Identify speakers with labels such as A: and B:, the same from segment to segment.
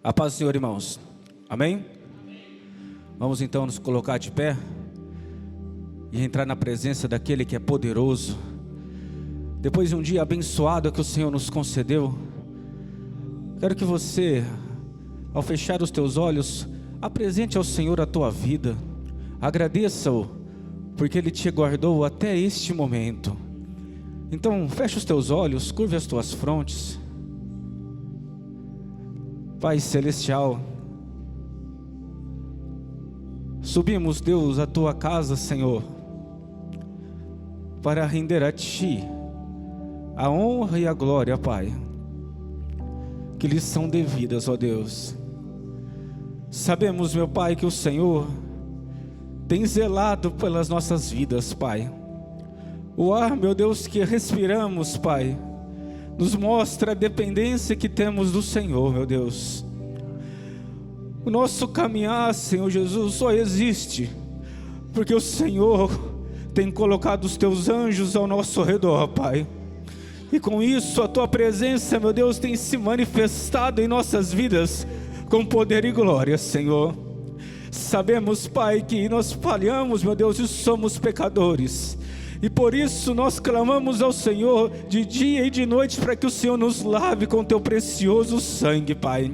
A: A paz do Senhor, irmãos. Amém? Vamos então nos colocar de pé e entrar na presença daquele que é poderoso. Depois de um dia abençoado que o Senhor nos concedeu, quero que você, ao fechar os teus olhos, apresente ao Senhor a tua vida. Agradeça-o, porque Ele te guardou até este momento. Então, feche os teus olhos, curve as tuas frontes. Pai Celestial, subimos, Deus, à tua casa, Senhor, para render a Ti a honra e a glória, Pai, que lhes são devidas, ó Deus. Sabemos, meu Pai, que o Senhor tem zelado pelas nossas vidas, Pai. O ar, meu Deus, que respiramos, Pai, nos mostra a dependência que temos do Senhor, meu Deus. O nosso caminhar, Senhor Jesus, só existe porque o Senhor tem colocado os teus anjos ao nosso redor, Pai. E com isso a tua presença, meu Deus, tem se manifestado em nossas vidas com poder e glória, Senhor. Sabemos, Pai, que nós falhamos, meu Deus, e somos pecadores. E por isso nós clamamos ao Senhor de dia e de noite para que o Senhor nos lave com teu precioso sangue, Pai.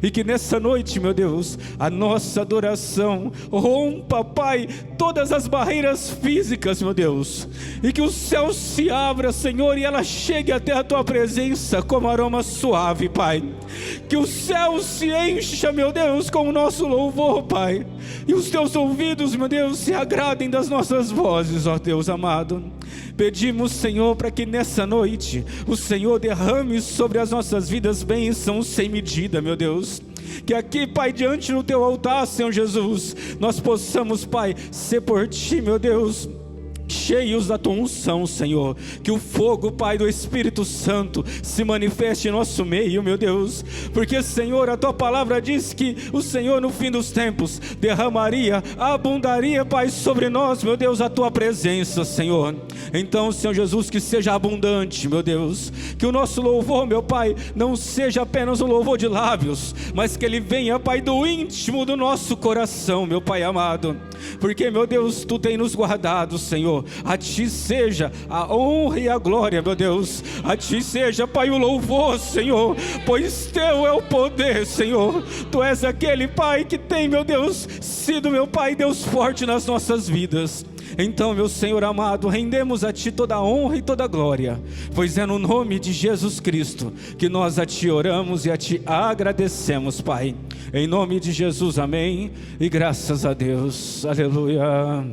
A: E que nessa noite, meu Deus, a nossa adoração rompa, Pai, todas as barreiras físicas, meu Deus. E que o céu se abra, Senhor, e ela chegue até a tua presença como aroma suave, Pai. Que o céu se encha, meu Deus, com o nosso louvor, Pai. E os teus ouvidos, meu Deus, se agradem das nossas vozes, ó Deus amado. Pedimos, Senhor, para que nessa noite o Senhor derrame sobre as nossas vidas bênçãos sem medida, meu Deus. Que aqui, Pai, diante do teu altar, Senhor Jesus, nós possamos, Pai, ser por ti, meu Deus, cheios da tua unção, Senhor. Que o fogo, Pai, do Espírito Santo se manifeste em nosso meio, meu Deus. Porque, Senhor, a tua palavra diz que o Senhor no fim dos tempos derramaria, abundaria, Pai, sobre nós, meu Deus, a tua presença, Senhor. Então, Senhor Jesus, que seja abundante, meu Deus. Que o nosso louvor, meu Pai, não seja apenas um louvor de lábios, mas que ele venha, Pai, do íntimo do nosso coração, meu Pai amado. Porque, meu Deus, tu tem nos guardado, Senhor. A ti seja a honra e a glória, meu Deus. A ti seja, Pai, o louvor, Senhor. Pois teu é o poder, Senhor. Tu és aquele, Pai, que tem, meu Deus, sido, meu Pai, Deus forte nas nossas vidas. Então, meu Senhor amado, rendemos a Ti toda a honra e toda a glória, pois é no nome de Jesus Cristo que nós a Ti oramos e a Ti agradecemos, Pai. Em nome de Jesus, amém. E graças a Deus, aleluia.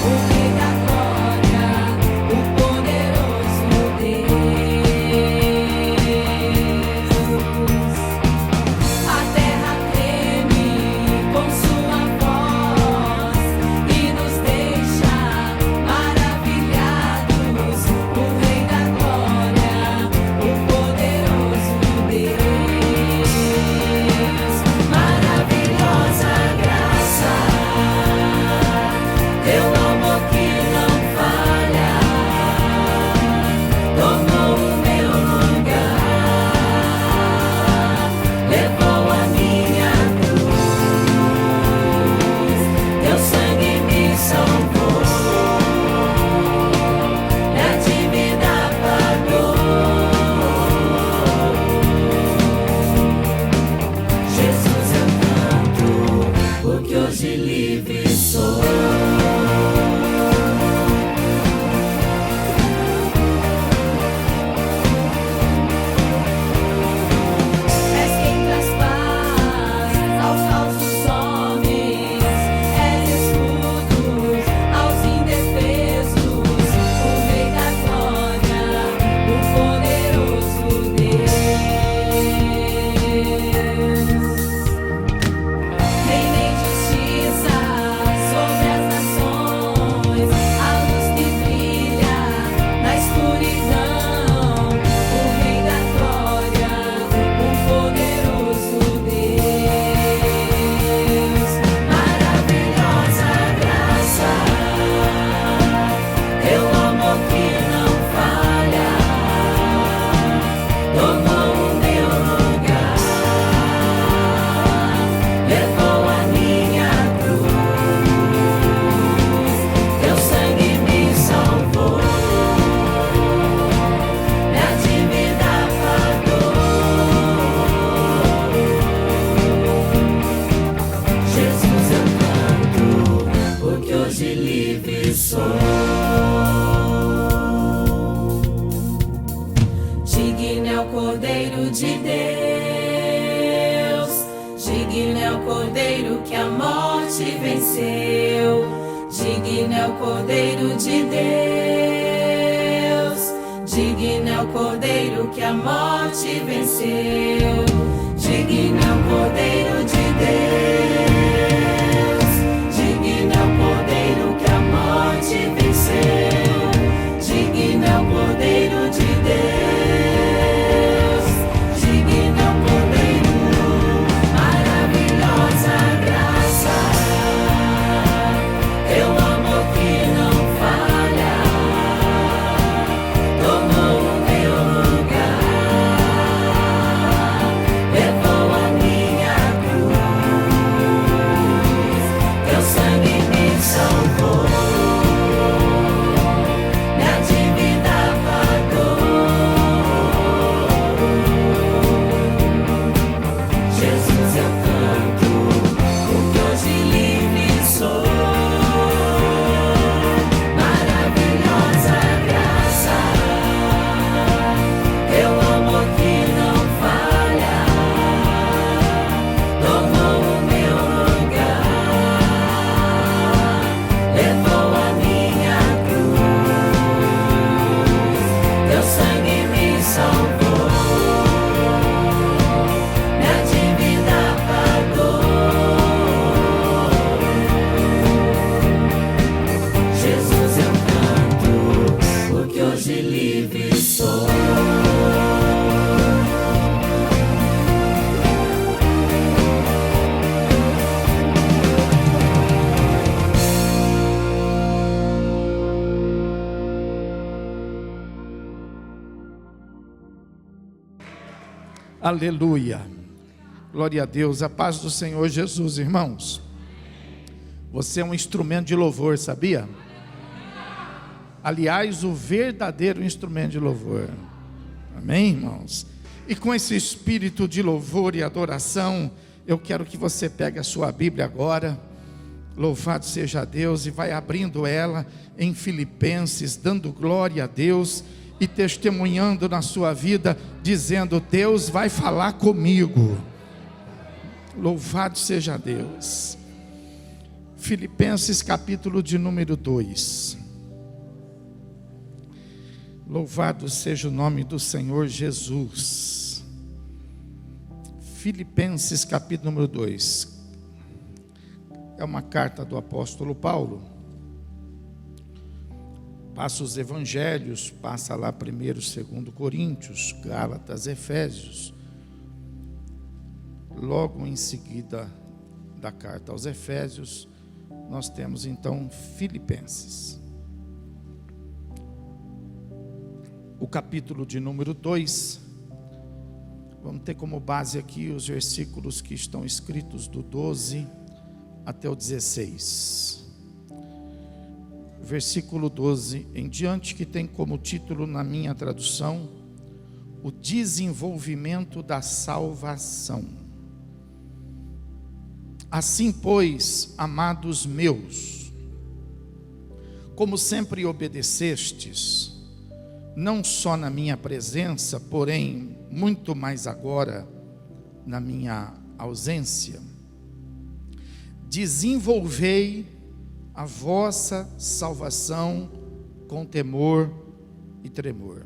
B: O Cordeiro de Deus, digno é o Cordeiro que a morte venceu. Digno é o Cordeiro de Deus, digno é o Cordeiro que a morte venceu. Digno é o Cordeiro de Deus, digno é o Cordeiro que a morte venceu. Digno é o Cordeiro de Deus, digno é o Cordeiro, maravilhosa graça, teu amor que não falha, tomou o meu lugar, levou a minha cruz, teu sangue me salvou, minha dívida pagou. Jesus, eu canto, porque hoje livre sou. Maravilhosa graça, teu amor que não falha, tomou o meu lugar, levou a minha cruz, teu sangue me salvou, minha dívida pagou. Jesus, eu canto, porque hoje livre sou.
C: Aleluia, glória a Deus, a paz do Senhor Jesus, irmãos. Você é um instrumento de louvor, sabia? Aliás, o verdadeiro instrumento de louvor. Amém, irmãos? E com esse espírito de louvor e adoração, eu quero que você pegue a sua Bíblia agora. Louvado seja Deus, e vai abrindo ela em Filipenses, dando glória a Deus e testemunhando na sua vida, dizendo: Deus vai falar comigo. Louvado seja Deus. Filipenses capítulo de número 2. Louvado seja o nome do Senhor Jesus. Filipenses capítulo número 2. É uma carta do apóstolo Paulo. Passa os evangelhos, passa lá 1º, 2º Coríntios, Gálatas, Efésios. Logo em seguida da carta aos Efésios, nós temos então Filipenses. O capítulo de número 2, vamos ter como base aqui os versículos que estão escritos do 12 até o 16. Versículo 12 em diante, que tem como título na minha tradução, o desenvolvimento da salvação. Assim, pois, amados meus, como sempre obedecestes, não só na minha presença, porém muito mais agora na minha ausência, desenvolvei a vossa salvação com temor e tremor,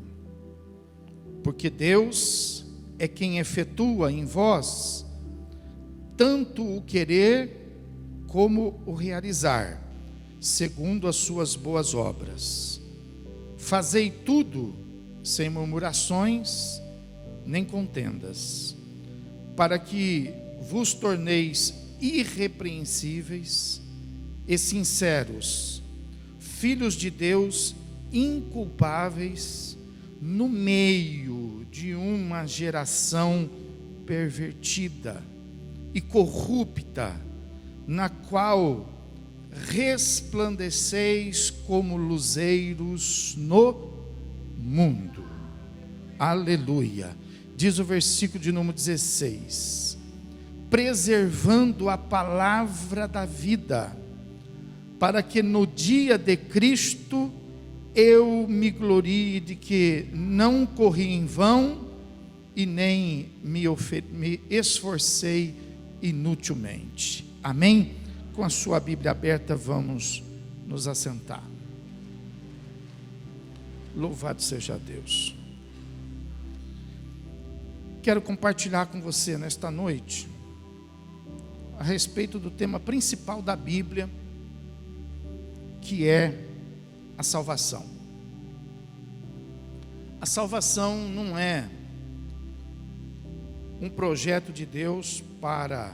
C: porque Deus é quem efetua em vós tanto o querer como o realizar, segundo as suas boas obras. Fazei tudo sem murmurações nem contendas, para que vos torneis irrepreensíveis e sinceros, filhos de Deus inculpáveis, no meio de uma geração pervertida e corrupta, na qual resplandeceis como luzeiros no mundo. Aleluia. Diz o versículo de número 16: preservando a palavra da vida, para que no dia de Cristo eu me glorie de que não corri em vão, e nem me esforcei inutilmente. Amém? Com a sua Bíblia aberta, vamos nos assentar. Louvado seja Deus. Quero compartilhar com você nesta noite a respeito do tema principal da Bíblia, que é a salvação. A salvação não é um projeto de Deus para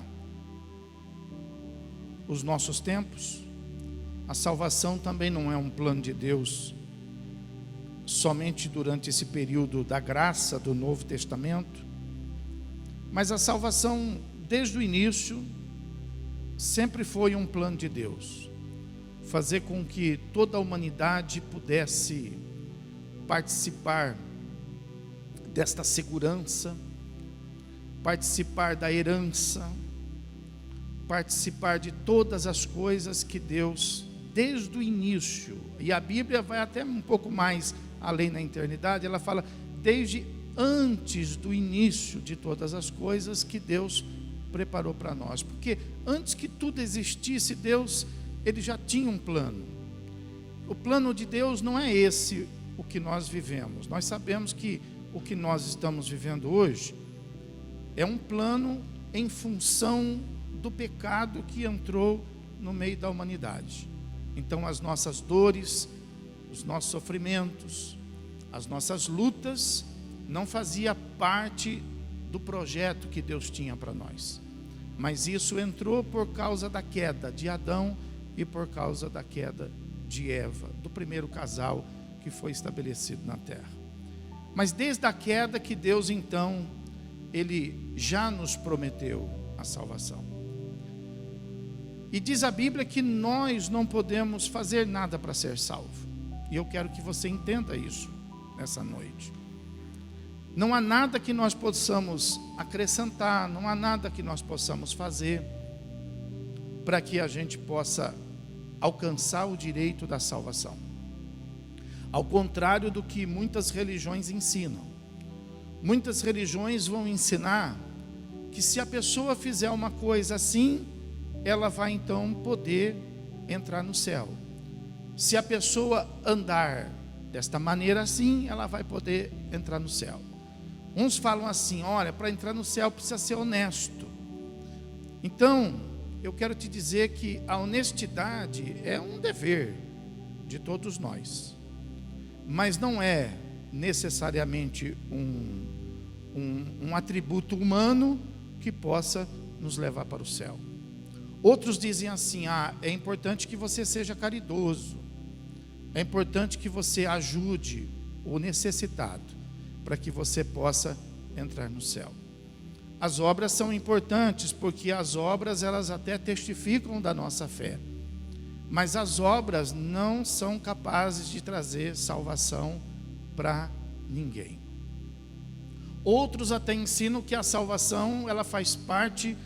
C: os nossos tempos. A salvação também não é um plano de Deus somente durante esse período da graça do Novo Testamento, mas a salvação, desde o início, sempre foi um plano de Deus, fazer com que toda a humanidade pudesse participar desta segurança, participar da herança, participar de todas as coisas que Deus, desde o início, e a Bíblia vai até um pouco mais além na eternidade, ela fala desde antes do início de todas as coisas que Deus preparou para nós, porque antes que tudo existisse, Deus, Ele já tinha um plano. O plano de Deus não é esse o que nós vivemos. Nós sabemos que o que nós estamos vivendo hoje é um plano em função do pecado que entrou no meio da humanidade. Então as nossas dores, os nossos sofrimentos, as nossas lutas não fazia parte do projeto que Deus tinha para nós. Mas isso entrou por causa da queda de Adão e por causa da queda de Eva, do primeiro casal que foi estabelecido na terra. Mas desde a queda que Deus então, Ele já nos prometeu a salvação. E diz a Bíblia que nós não podemos fazer nada para ser salvo. E eu quero que você entenda isso nessa noite. Não há nada que nós possamos acrescentar, não há nada que nós possamos fazer para que a gente possa alcançar o direito da salvação. Ao contrário do que muitas religiões ensinam. Muitas religiões vão ensinar que se a pessoa fizer uma coisa assim, ela vai então poder entrar no céu. Se a pessoa andar desta maneira assim, ela vai poder entrar no céu. Uns falam assim, olha, para entrar no céu precisa ser honesto. Então, eu quero te dizer que a honestidade é um dever de todos nós, mas não é necessariamente um atributo humano que possa nos levar para o céu. Outros dizem assim, é importante que você seja caridoso, é importante que você ajude o necessitado, para que você possa entrar no céu. As obras são importantes, porque as obras elas até testificam da nossa fé, mas as obras não são capazes de trazer salvação para ninguém. Outros até ensinam que a salvação ela faz parte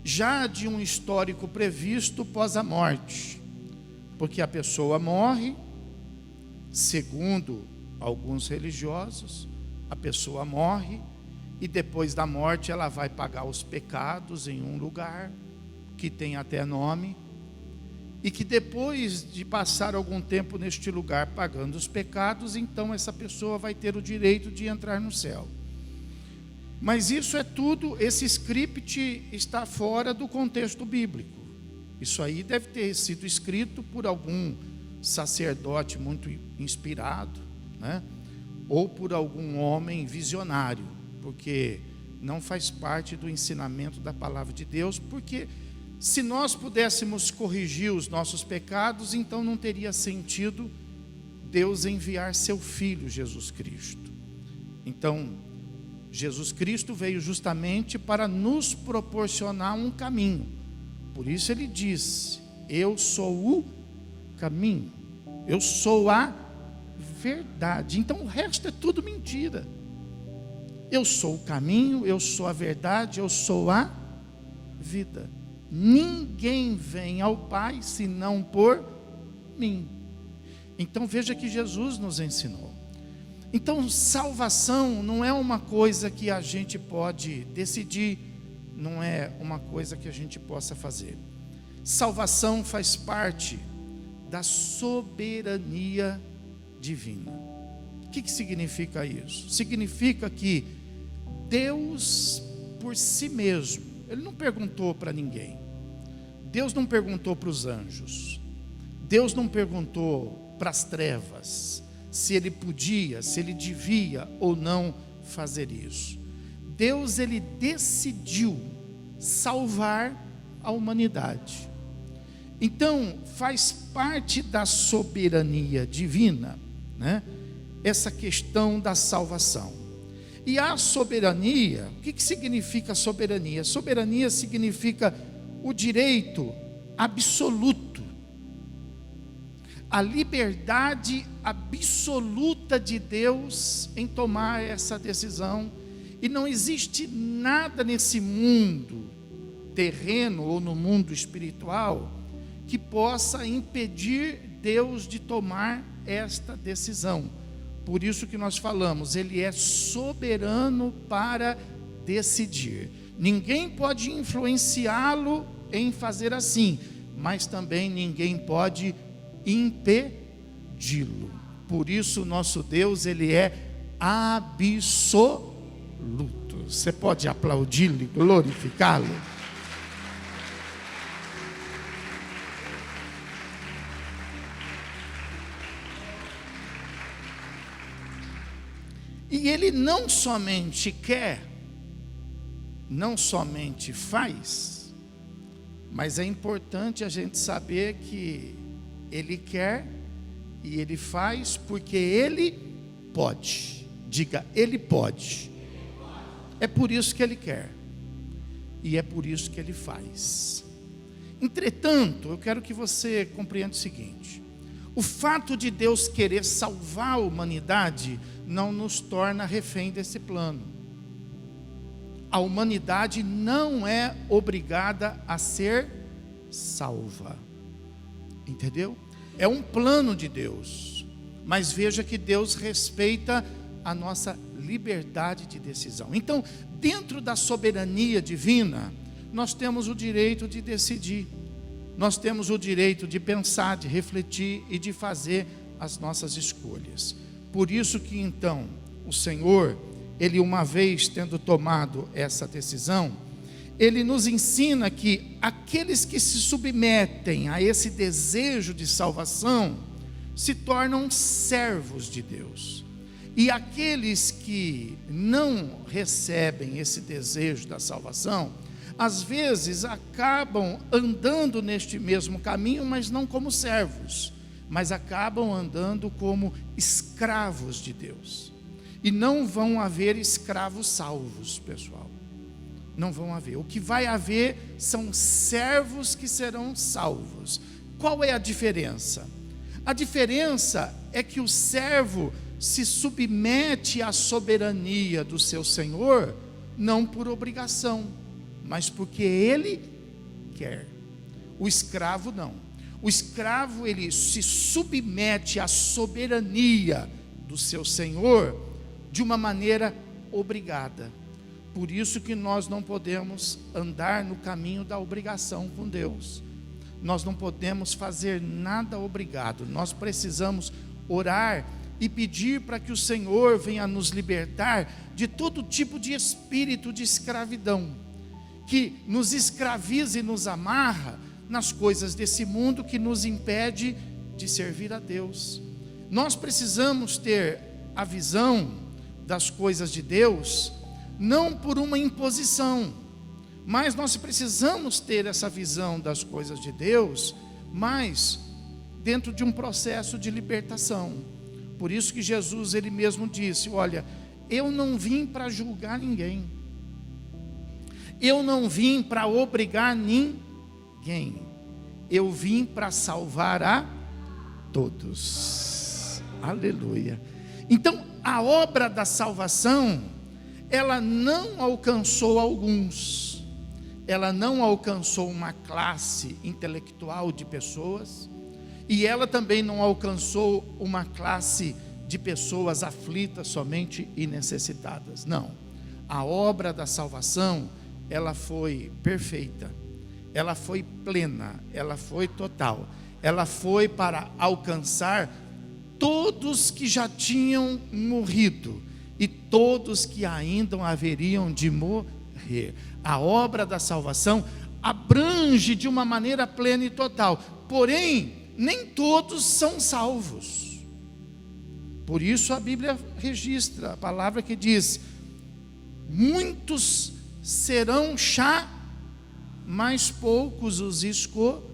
C: já de um histórico previsto pós a morte, porque a pessoa morre, segundo alguns religiosos, a pessoa morre e depois da morte ela vai pagar os pecados em um lugar que tem até nome, e que depois de passar algum tempo neste lugar pagando os pecados, então essa pessoa vai ter o direito de entrar no céu. Mas isso é tudo, esse script está fora do contexto bíblico. Isso aí deve ter sido escrito por algum sacerdote muito inspirado, né? Ou por algum homem visionário, porque não faz parte do ensinamento da palavra de Deus, porque se nós pudéssemos corrigir os nossos pecados, então não teria sentido Deus enviar seu Filho Jesus Cristo. Então, Jesus Cristo veio justamente para nos proporcionar um caminho. Por isso ele disse, eu sou o caminho, eu sou a verdade. Então o resto é tudo mentira. Eu sou o caminho, eu sou a verdade, eu sou a vida. Ninguém vem ao Pai senão por mim. Então veja que Jesus nos ensinou. Então, salvação não é uma coisa que a gente pode decidir, não é uma coisa que a gente possa fazer. Salvação faz parte da soberania divina. O que significa isso? Significa que Deus, por si mesmo, Ele não perguntou para ninguém. Deus não perguntou para os anjos. Deus não perguntou para as trevas se Ele podia, se Ele devia ou não fazer isso. Deus, Ele decidiu salvar a humanidade. Então, faz parte da soberania divina, né, essa questão da salvação. E a soberania, o que significa soberania? Soberania significa o direito absoluto, a liberdade absoluta de Deus em tomar essa decisão. E não existe nada nesse mundo terreno ou no mundo espiritual que possa impedir Deus de tomar esta decisão. Por isso que nós falamos, Ele é soberano para decidir. Ninguém pode influenciá-lo em fazer assim, mas também ninguém pode impedi-lo. Por isso nosso Deus, Ele é absoluto. Você pode aplaudi-lo e glorificá-lo? E Ele não somente quer, não somente faz, mas é importante a gente saber que Ele quer e Ele faz porque Ele pode. Diga, Ele pode. É por isso que Ele quer e é por isso que Ele faz. Entretanto, eu quero que você compreenda o seguinte: o fato de Deus querer salvar a humanidade não nos torna refém desse plano. A humanidade não é obrigada a ser salva. Entendeu? É um plano de Deus. Mas veja que Deus respeita a nossa liberdade de decisão. Então, dentro da soberania divina, nós temos o direito de decidir. Nós temos o direito de pensar, de refletir e de fazer as nossas escolhas. Por isso que então, o Senhor, Ele uma vez tendo tomado essa decisão, Ele nos ensina que aqueles que se submetem a esse desejo de salvação, se tornam servos de Deus. E aqueles que não recebem esse desejo da salvação, às vezes acabam andando neste mesmo caminho, mas não como servos, mas acabam andando como escravos de Deus. E não vão haver escravos salvos, pessoal. Não vão haver. O que vai haver são servos que serão salvos. Qual é a diferença? A diferença é que o servo se submete à soberania do seu Senhor, não por obrigação, mas porque ele quer. O escravo não. O escravo, ele se submete à soberania do seu Senhor de uma maneira obrigada. Por isso que nós não podemos andar no caminho da obrigação com Deus. Nós não podemos fazer nada obrigado. Nós precisamos orar e pedir para que o Senhor venha nos libertar de todo tipo de espírito de escravidão, que nos escraviza e nos amarra nas coisas desse mundo, que nos impede de servir a Deus. Nós precisamos ter a visão das coisas de Deus, não por uma imposição, mas nós precisamos ter essa visão das coisas de Deus, mas dentro de um processo de libertação. Por isso que Jesus, Ele mesmo disse: olha, eu não vim para julgar ninguém, eu não vim para obrigar ninguém, eu vim para salvar a todos. Aleluia. Então, a obra da salvação, ela não alcançou alguns, ela não alcançou uma classe intelectual de pessoas, e ela também não alcançou uma classe de pessoas aflitas somente e necessitadas. Não. A obra da salvação, ela foi perfeita, ela foi plena, ela foi total. Ela foi para alcançar todos que já tinham morrido e todos que ainda haveriam de morrer. A obra da salvação abrange de uma maneira plena e total. Porém, nem todos são salvos. Por isso a Bíblia registra a palavra que diz: muitos serão mas poucos os escolherão,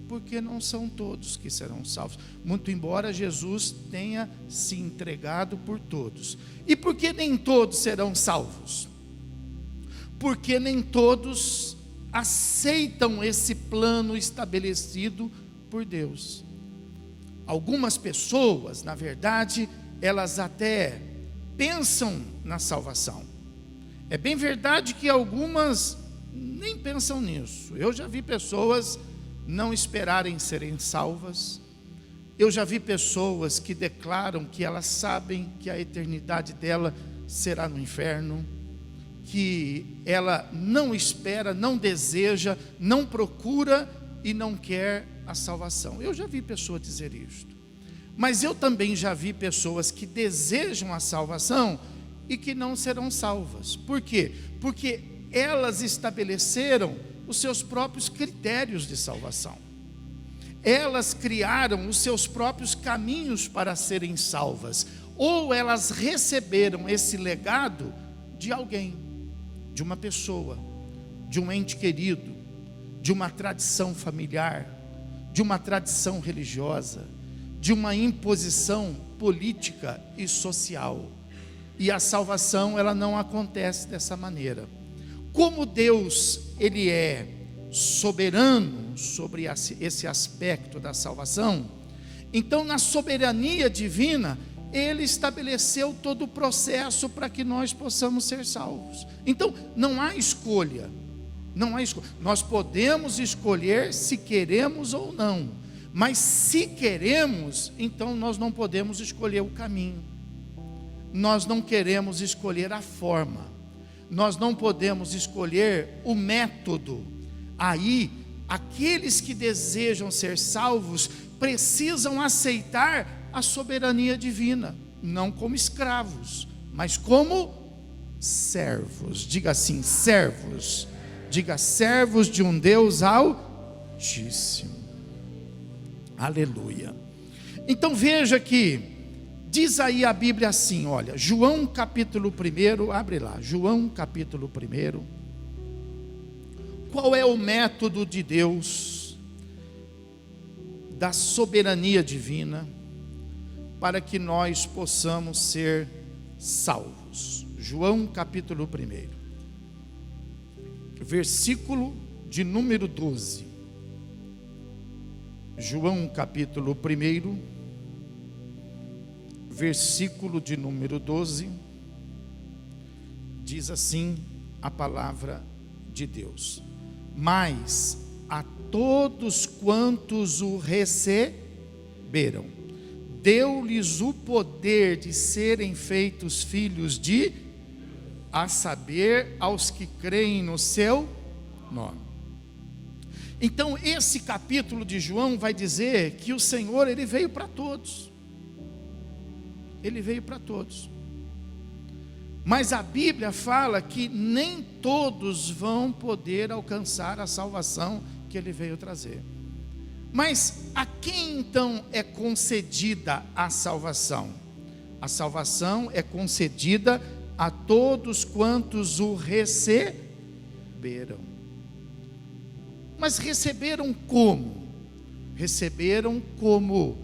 C: porque não são todos que serão salvos. Muito embora Jesus tenha se entregado por todos. E por que nem todos serão salvos? Porque nem todos aceitam esse plano estabelecido por Deus. Algumas pessoas, na verdade, elas até pensam na salvação. É bem verdade que algumas nem pensam nisso. Eu já vi pessoas não esperarem serem salvas. Eu já vi pessoas que declaram que elas sabem que a eternidade dela será no inferno, que ela não espera, não deseja, não procura e não quer a salvação. Eu já vi pessoas dizer isto. Mas eu também já vi pessoas que desejam a salvação e que não serão salvas. Por quê? Porque elas estabeleceram os seus próprios critérios de salvação. Elas criaram os seus próprios caminhos para serem salvas. Ou elas receberam esse legado de alguém, de uma pessoa, de um ente querido, de uma tradição familiar, de uma tradição religiosa, de uma imposição política e social. E a salvação, ela não acontece dessa maneira. Como Deus, Ele é soberano sobre esse aspecto da salvação, então na soberania divina, Ele estabeleceu todo o processo para que nós possamos ser salvos. Então não há escolha, não há escolha. Nós podemos escolher se queremos ou não, mas se queremos, então nós não podemos escolher o caminho, nós não queremos escolher a forma, nós não podemos escolher o método. Aí, aqueles que desejam ser salvos precisam aceitar a soberania divina, não como escravos, mas como servos. Diga assim, servos. Diga, servos de um Deus Altíssimo. Aleluia. Então veja que diz aí a Bíblia assim, olha, João capítulo 1, abre lá, João capítulo 1. Qual é o método de Deus, da soberania divina, para que nós possamos ser salvos? João capítulo 1, versículo de número 12. João capítulo 1, versículo de número 12, diz assim a palavra de Deus: mas a todos quantos o receberam, deu-lhes o poder de serem feitos filhos de, a saber, aos que creem no seu nome. Então esse capítulo de João vai dizer que o Senhor, Ele veio para todos. Ele veio para todos. Mas a Bíblia fala que nem todos vão poder alcançar a salvação que Ele veio trazer. Mas a quem então é concedida a salvação? A salvação é concedida a todos quantos o receberam. Mas receberam como? Receberam como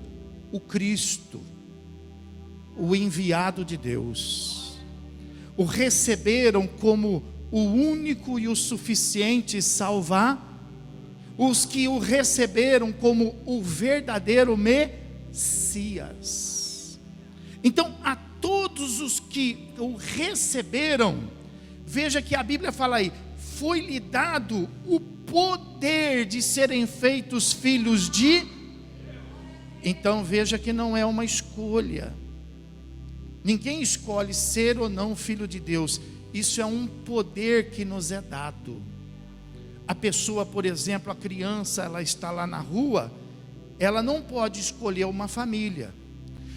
C: o Cristo, o enviado de Deus. O receberam como o único e o suficiente Salvador. Os que o receberam como o verdadeiro Messias. Então, a todos os que o receberam, veja que a Bíblia fala aí, foi-lhe dado o poder de serem feitos filhos de... Então veja que não é uma escolha. Ninguém escolhe ser ou não filho de Deus. Isso é um poder que nos é dado. A pessoa, por exemplo, a criança, ela está lá na rua, ela não pode escolher uma família,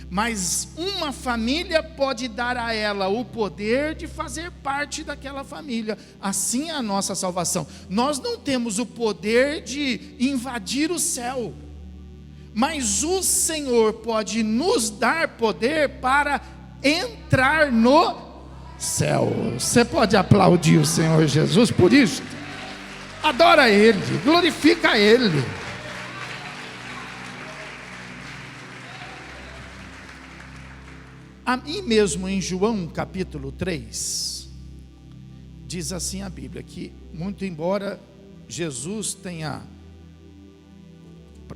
C: mas uma família pode dar a ela o poder de fazer parte daquela família. Assim é a nossa salvação. Nós não temos o poder de invadir o céu, mas o Senhor pode nos dar poder para entrar no céu. Você pode aplaudir o Senhor Jesus por isso? Adora Ele, glorifica Ele. E mesmo em João capítulo 3, diz assim a Bíblia, que muito embora Jesus tenha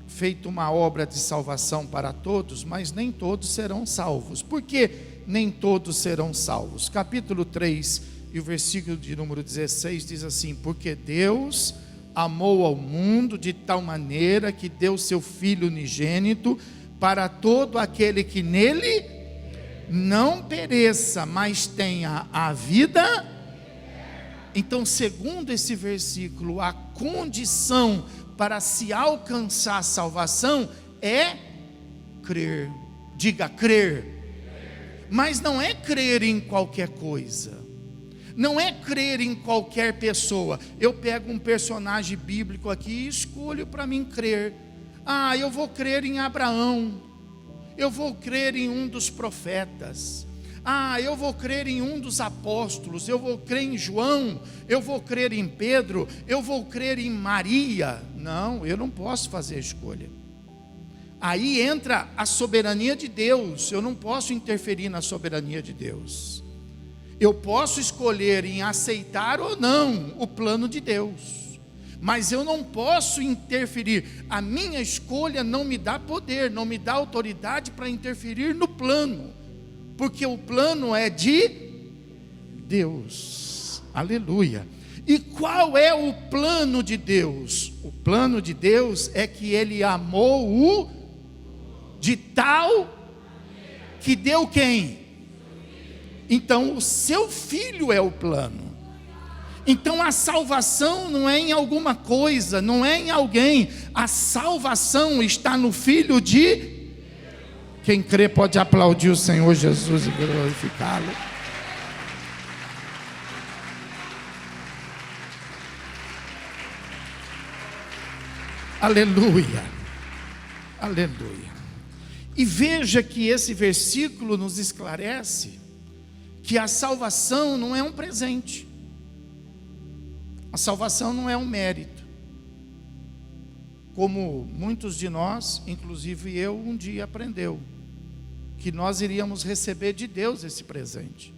C: feito uma obra de salvação para todos, mas nem todos serão salvos. Por que nem todos serão salvos? Capítulo 3 e o versículo de número 16 diz assim: porque Deus amou ao mundo de tal maneira que deu seu Filho unigênito para todo aquele que nele não pereça, mas tenha a vida. Então, segundo esse versículo, a condição para se alcançar a salvação é crer. Diga, crer. Mas não é crer em qualquer coisa, não é crer em qualquer pessoa. Eu pego um personagem bíblico aqui e escolho para mim crer. Eu vou crer em Abraão, eu vou crer em um dos profetas, eu vou crer em um dos apóstolos, eu vou crer em João, eu vou crer em Pedro, eu vou crer em Maria. Não, eu não posso fazer escolha. Aí entra a soberania de Deus. Eu não posso interferir na soberania de Deus. Eu posso escolher em aceitar ou não o plano de Deus, mas eu não posso interferir. A minha escolha não me dá poder, não me dá autoridade para interferir no plano, porque o plano é de Deus. Aleluia. E qual é o plano de Deus? O plano de Deus é que Ele amou o de tal que deu quem? Então o seu Filho é o plano. Então a salvação não é em alguma coisa, não é em alguém. A salvação está no Filho de... Quem crê pode aplaudir o Senhor Jesus e glorificá-lo. Aleluia, aleluia. E veja que esse versículo nos esclarece que a salvação não é um presente, a salvação não é um mérito, como muitos de nós, inclusive eu, um dia aprendeu, que nós iríamos receber de Deus esse presente,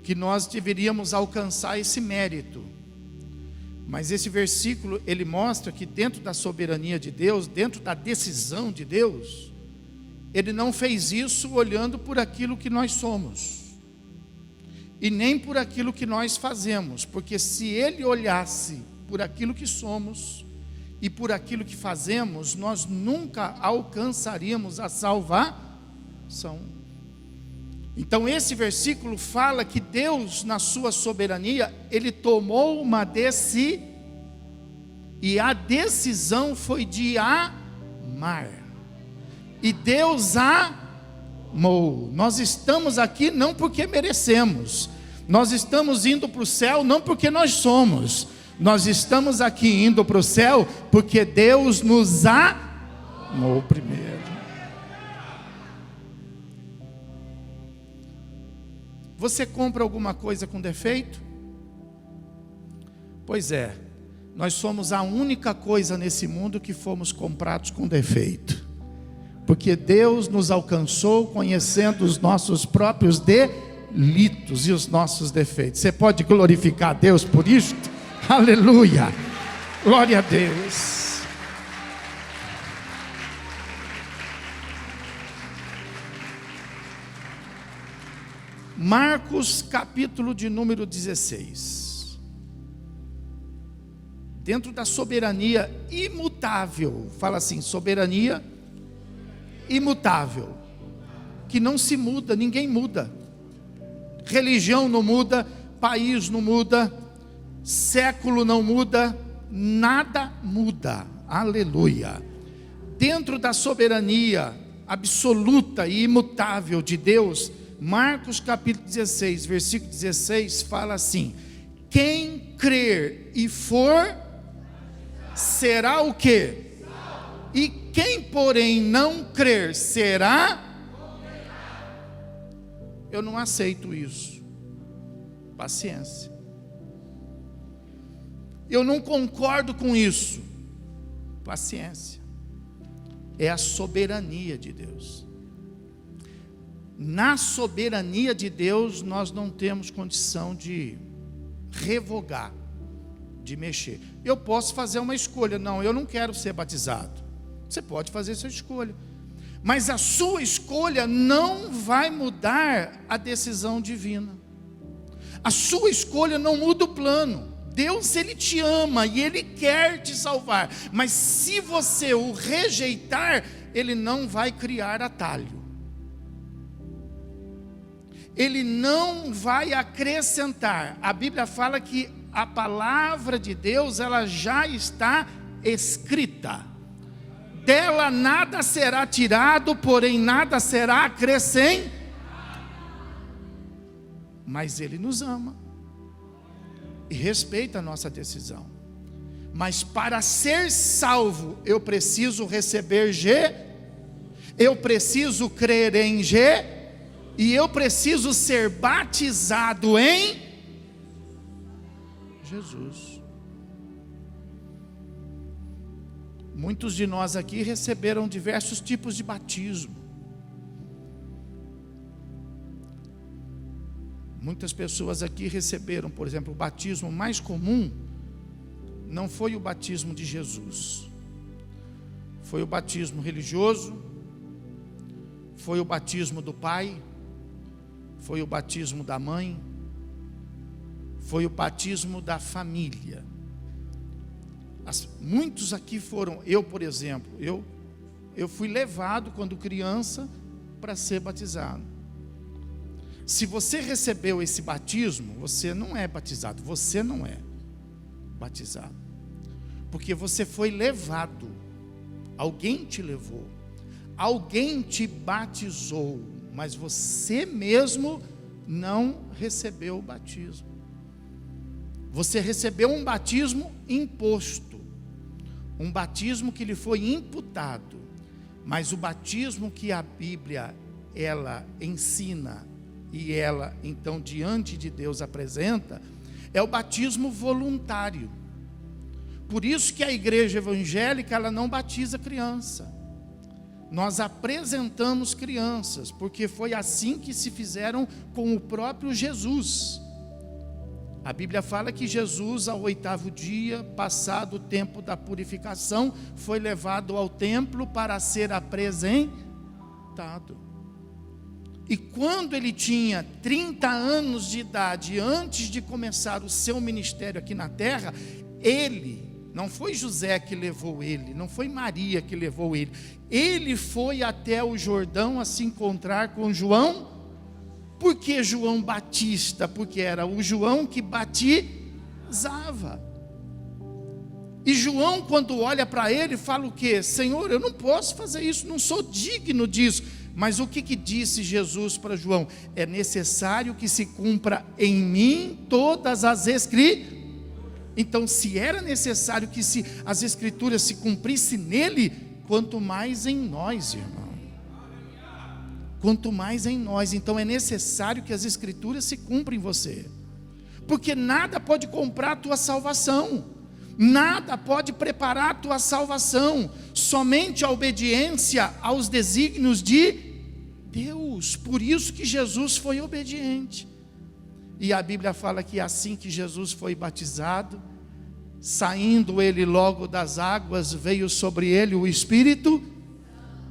C: que nós deveríamos alcançar esse mérito. Mas esse versículo, ele mostra que dentro da soberania de Deus, dentro da decisão de Deus, Ele não fez isso olhando por aquilo que nós somos, e nem por aquilo que nós fazemos, porque se Ele olhasse por aquilo que somos, e por aquilo que fazemos, nós nunca alcançaríamos a salvação. Então esse versículo fala que Deus, na sua soberania, Ele tomou uma decisão, e a decisão foi de amar, e Deus amou. Nós estamos aqui não porque merecemos, nós estamos indo para o céu não porque nós somos, nós estamos aqui indo para o céu porque Deus nos amou primeiro. Você compra alguma coisa com defeito? Pois é, nós somos a única coisa nesse mundo que fomos comprados com defeito, porque Deus nos alcançou conhecendo os nossos próprios delitos e os nossos defeitos. Você pode glorificar a Deus por isso? Aleluia, glória a Deus. Marcos capítulo de número 16. Dentro da soberania imutável, fala assim, soberania imutável, que não se muda, ninguém muda. Religião não muda, país não muda, século não muda, nada muda. Aleluia. Dentro da soberania absoluta e imutável de Deus, Marcos capítulo 16, versículo 16 fala assim: quem crer e for, será o quê? E quem porém não crer, será? Eu não aceito isso. Paciência. Eu não concordo com isso. Paciência. É a soberania de Deus. Na soberania de Deus, nós não temos condição de revogar, de mexer. Eu posso fazer uma escolha. Não, eu não quero ser batizado. Você pode fazer sua escolha. Mas a sua escolha não vai mudar a decisão divina. A sua escolha não muda o plano. Deus, Ele te ama e Ele quer te salvar. Mas se você o rejeitar, Ele não vai criar atalho. Ele não vai acrescentar. A Bíblia fala que a palavra de Deus, ela já está escrita. Dela nada será tirado, porém nada será acrescentado. Mas Ele nos ama e respeita a nossa decisão. Mas para ser salvo, eu preciso receber eu preciso crer em e eu preciso ser batizado em Jesus. Muitos de nós aqui receberam diversos tipos de batismo. Muitas pessoas aqui receberam, por exemplo, o batismo mais comum não foi o batismo de Jesus. Foi o batismo religioso, foi o batismo do pai, foi o batismo da mãe, foi o batismo da família. Muitos aqui foram, eu por exemplo, eu fui levado quando criança para ser batizado. Se você recebeu esse batismo, você não é batizado, você não é batizado, porque você foi levado, alguém te levou, alguém te batizou, mas você mesmo não recebeu o batismo. Você recebeu um batismo imposto, um batismo que lhe foi imputado, mas o batismo que a Bíblia, ela ensina, e ela então diante de Deus apresenta, é o batismo voluntário. Por isso que a igreja evangélica, ela não batiza criança. Nós apresentamos crianças, porque foi assim que se fizeram com o próprio Jesus. A Bíblia fala que Jesus, ao 8º dia, passado o tempo da purificação, foi levado ao templo para ser apresentado. E quando ele tinha 30 anos de idade, antes de começar o seu ministério aqui na terra, ele, não foi José que levou ele, não foi Maria que levou ele, ele foi até o Jordão a se encontrar com João. Por que João Batista? Porque era o João que batizava. E João, quando olha para ele, fala o quê? Senhor, eu não posso fazer isso, não sou digno disso. Mas o que disse Jesus para João? É necessário que se cumpra em mim todas as escrituras. Então, se era necessário que as escrituras se cumprissem nele, quanto mais em nós, irmão. Quanto mais em nós. Então é necessário que as escrituras se cumprem em você, porque nada pode comprar a tua salvação, nada pode preparar a tua salvação, somente a obediência aos desígnios de Deus. Por isso que Jesus foi obediente. E a Bíblia fala que assim que Jesus foi batizado, saindo ele logo das águas, veio sobre ele o Espírito,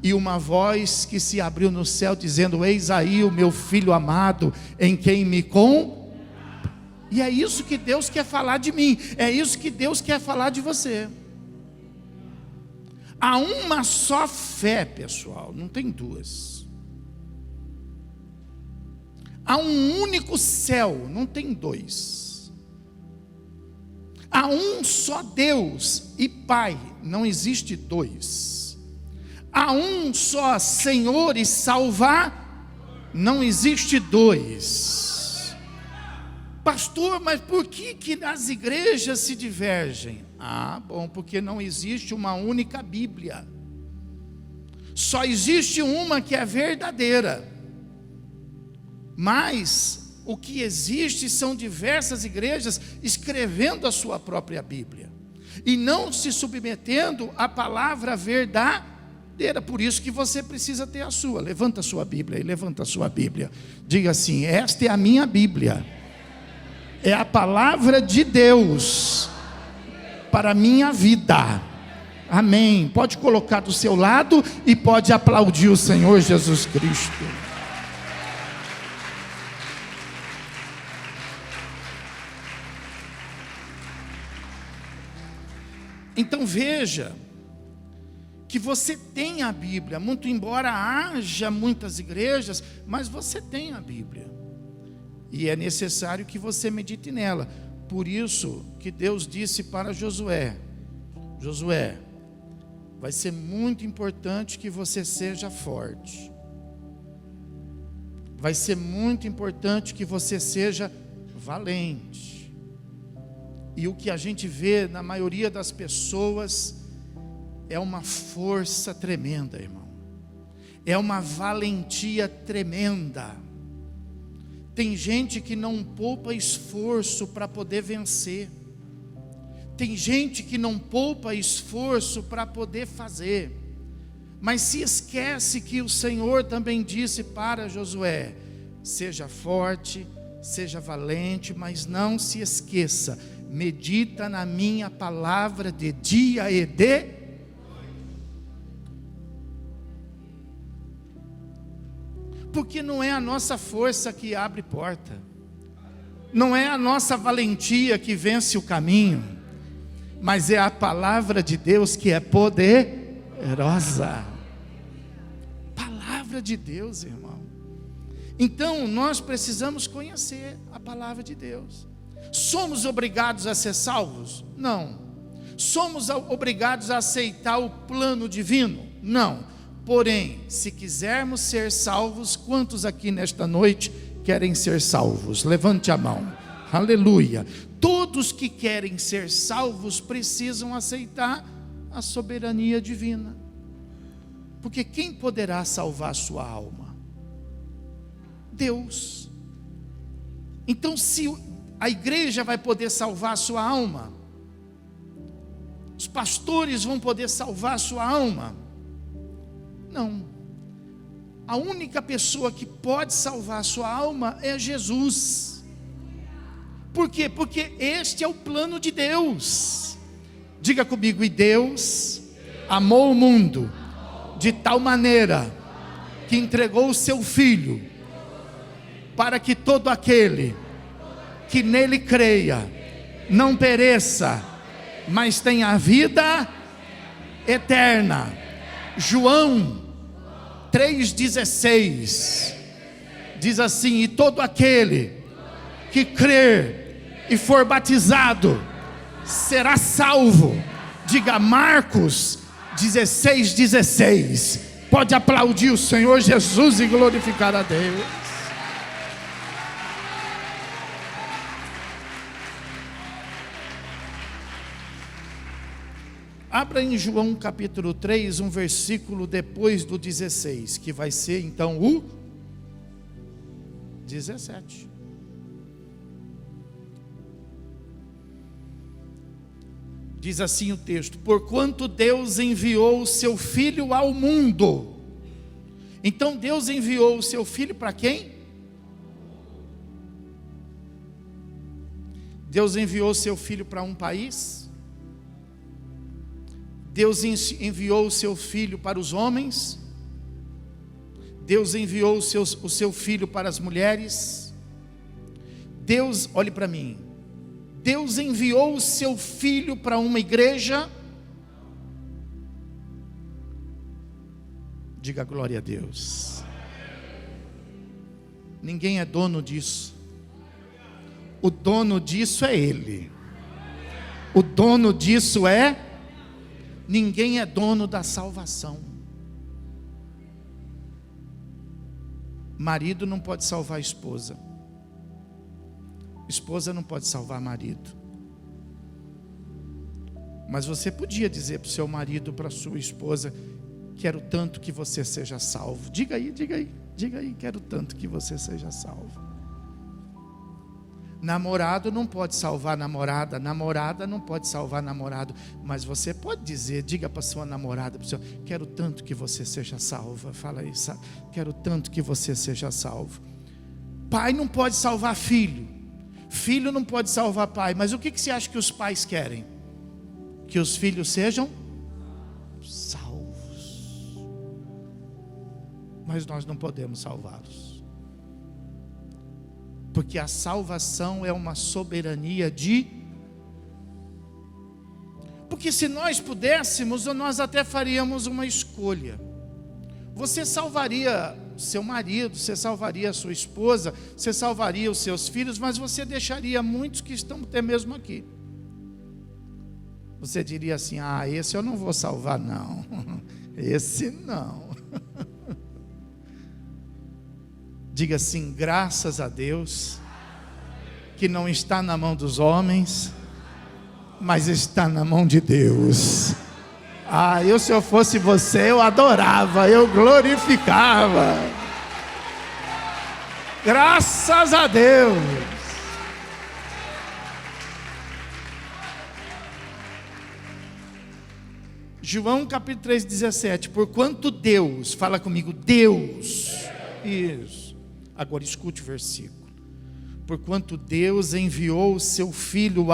C: e uma voz que se abriu no céu, dizendo: eis aí o meu filho amado, em quem me E é isso que Deus quer falar de mim, é isso que Deus quer falar de você. Há uma só fé, pessoal, não tem duas. Há um único céu, não tem dois. Há um só Deus e Pai, não existe dois. Há um só Senhor e Salvar, não existe dois. Pastor, mas por que as igrejas se divergem? Bom, porque não existe uma única Bíblia. Só existe uma que é verdadeira. Mas o que existe são diversas igrejas escrevendo a sua própria Bíblia e não se submetendo à palavra verdadeira. Por isso que você precisa ter a sua. Levanta a sua Bíblia e levanta a sua Bíblia. Diga assim: esta é a minha Bíblia. É a palavra de Deus para a minha vida. Amém. Pode colocar do seu lado e pode aplaudir o Senhor Jesus Cristo. Então veja que você tem a Bíblia, muito embora haja muitas igrejas, mas você tem a Bíblia. E é necessário que você medite nela. Por isso que Deus disse para Josué: Josué, vai ser muito importante que você seja forte. Vai ser muito importante que você seja valente. E o que a gente vê na maioria das pessoas é uma força tremenda, irmão. É uma valentia tremenda. Tem gente que não poupa esforço para poder vencer. Tem gente que não poupa esforço para poder fazer. Mas se esquece que o Senhor também disse para Josué: seja forte, seja valente, mas não se esqueça, medita na minha palavra de dia e de... Porque não é a nossa força que abre porta, não é a nossa valentia que vence o caminho, mas é a palavra de Deus que é poderosa. Palavra de Deus, irmão. Então nós precisamos conhecer a palavra de Deus. Somos obrigados a ser salvos? Não. Somos obrigados a aceitar o plano divino? Não. Porém, se quisermos ser salvos, quantos aqui nesta noite querem ser salvos? Levante a mão. Aleluia. Todos que querem ser salvos precisam aceitar a soberania divina. Porque quem poderá salvar a sua alma? Deus. Então, se a igreja vai poder salvar a sua alma, os pastores vão poder salvar a sua alma? Não. A única pessoa que pode salvar a sua alma é Jesus. Por quê? Porque este é o plano de Deus. Diga comigo: e Deus amou o mundo de tal maneira que entregou o seu Filho, para que todo aquele que nele creia não pereça, mas tenha a vida eterna. João 3,16 diz assim: e todo aquele que crer e for batizado será salvo. Diga Marcos 16,16. Pode aplaudir o Senhor Jesus e glorificar a Deus. Abra em João capítulo 3, um versículo depois do 16, que vai ser então o 17. Diz assim o texto: porquanto Deus enviou o seu Filho ao mundo. Então Deus enviou o seu Filho para quem? Deus enviou o seu Filho para um país? Deus enviou o seu Filho para os homens? Deus enviou o seu Filho para as mulheres? Deus, olhe para mim, Deus enviou o seu Filho para uma igreja? Diga glória a Deus. Ninguém é dono disso. O dono disso é Ele. O dono disso é... Ninguém é dono da salvação. Marido não pode salvar a esposa. Esposa não pode salvar marido. Mas você podia dizer para o seu marido, para a sua esposa: quero tanto que você seja salvo. Diga aí, diga aí, diga aí, quero tanto que você seja salvo. Namorado não pode salvar namorada, namorada não pode salvar namorado, mas você pode dizer, diga para sua namorada, para o seu, quero tanto que você seja salva. Fala aí, quero tanto que você seja salvo. Pai não pode salvar filho, filho não pode salvar pai, mas o que você acha que os pais querem? Que os filhos sejam salvos, mas nós não podemos salvá-los. Porque a salvação é uma soberania de... Porque se nós pudéssemos, nós até faríamos uma escolha. Você salvaria seu marido, você salvaria a sua esposa, você salvaria os seus filhos, mas você deixaria muitos que estão até mesmo aqui. Você diria assim: ah, esse eu não vou salvar não, esse não. Diga assim: graças a Deus, que não está na mão dos homens, mas está na mão de Deus. Ah, se eu fosse você, eu adorava, eu glorificava. Graças a Deus. João capítulo 3:17. Porquanto Deus, fala comigo, Deus. Isso. Agora escute o versículo. Porquanto Deus enviou o seu Filho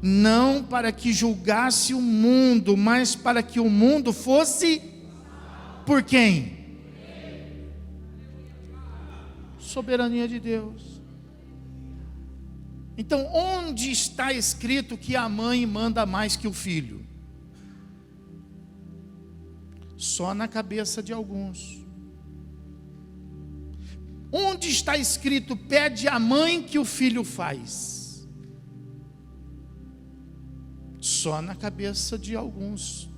C: não para que julgasse o mundo, mas para que o mundo fosse por quem? Soberania de Deus. Então, onde está escrito que a mãe manda mais que o filho? Só na cabeça de alguns. Onde está escrito, pede à mãe que o filho faz? Só na cabeça de alguns.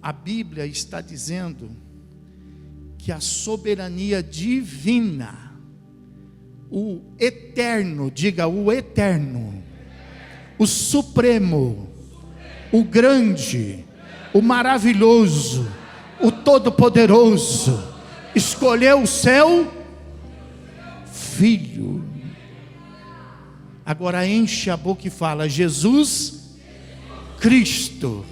C: A Bíblia está dizendo que a soberania divina, o eterno, diga o eterno, o supremo, o grande, o maravilhoso, o todo-poderoso, escolheu o seu Filho. Agora enche a boca e fala: Jesus Cristo.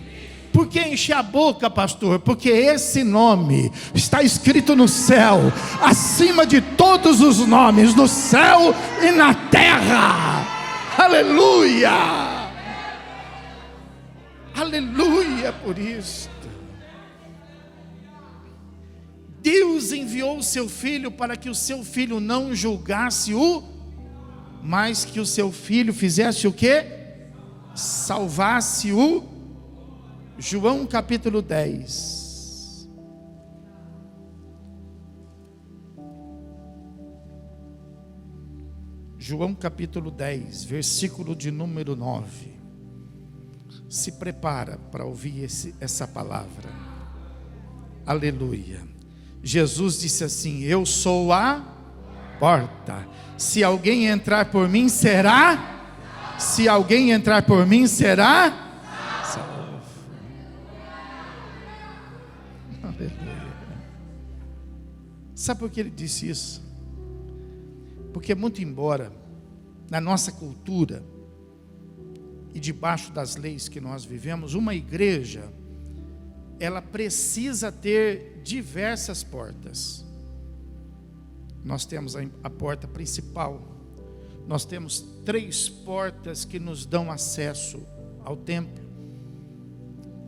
C: Por que enche a boca, pastor? Porque esse nome está escrito no céu, acima de todos os nomes, no céu e na terra. Aleluia! Aleluia por isto. Deus enviou o seu Filho para que o seu Filho não julgasse mas que o seu Filho fizesse o quê? Salvasse o... João capítulo 10. João capítulo 10, versículo de número 9. Se prepara para ouvir essa palavra. Aleluia. Jesus disse assim: eu sou a porta. Se alguém entrar por mim será... Se alguém entrar por mim será... salvo. Aleluia. Sabe por que ele disse isso? Porque muito embora na nossa cultura e debaixo das leis que nós vivemos, uma igreja, ela precisa ter diversas portas. Nós temos a porta principal, nós temos 3 portas que nos dão acesso ao templo,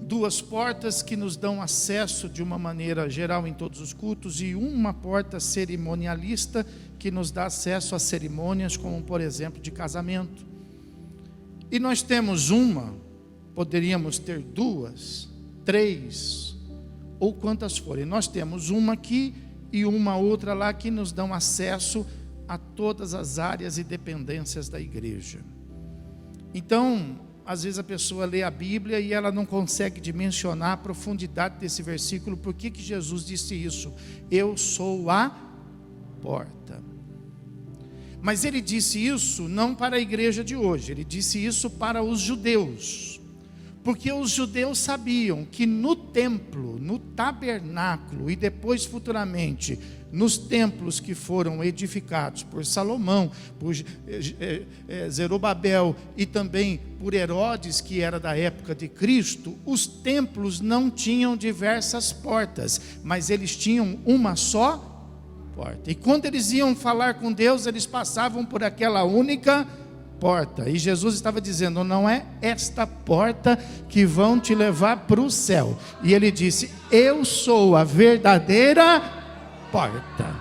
C: 2 portas que nos dão acesso de uma maneira geral em todos os cultos, e uma porta cerimonialista que nos dá acesso a cerimônias, como por exemplo de casamento. E nós temos poderíamos ter 2, 3, ou quantas forem. Nós temos uma aqui e uma outra lá que nos dão acesso a todas as áreas e dependências da igreja. Então, às vezes a pessoa lê a Bíblia e ela não consegue dimensionar a profundidade desse versículo. Por que Jesus disse isso? Eu sou a porta. Mas ele disse isso não para a igreja de hoje, ele disse isso para os judeus. Porque os judeus sabiam que no templo, no tabernáculo e depois futuramente nos templos que foram edificados por Salomão, por Zerubabel e também por Herodes, que era da época de Cristo, os templos não tinham diversas portas, mas eles tinham uma só porta. E quando eles iam falar com Deus, eles passavam por aquela única porta. E Jesus estava dizendo: não é esta porta que vão te levar para o céu. E ele disse: eu sou a verdadeira porta.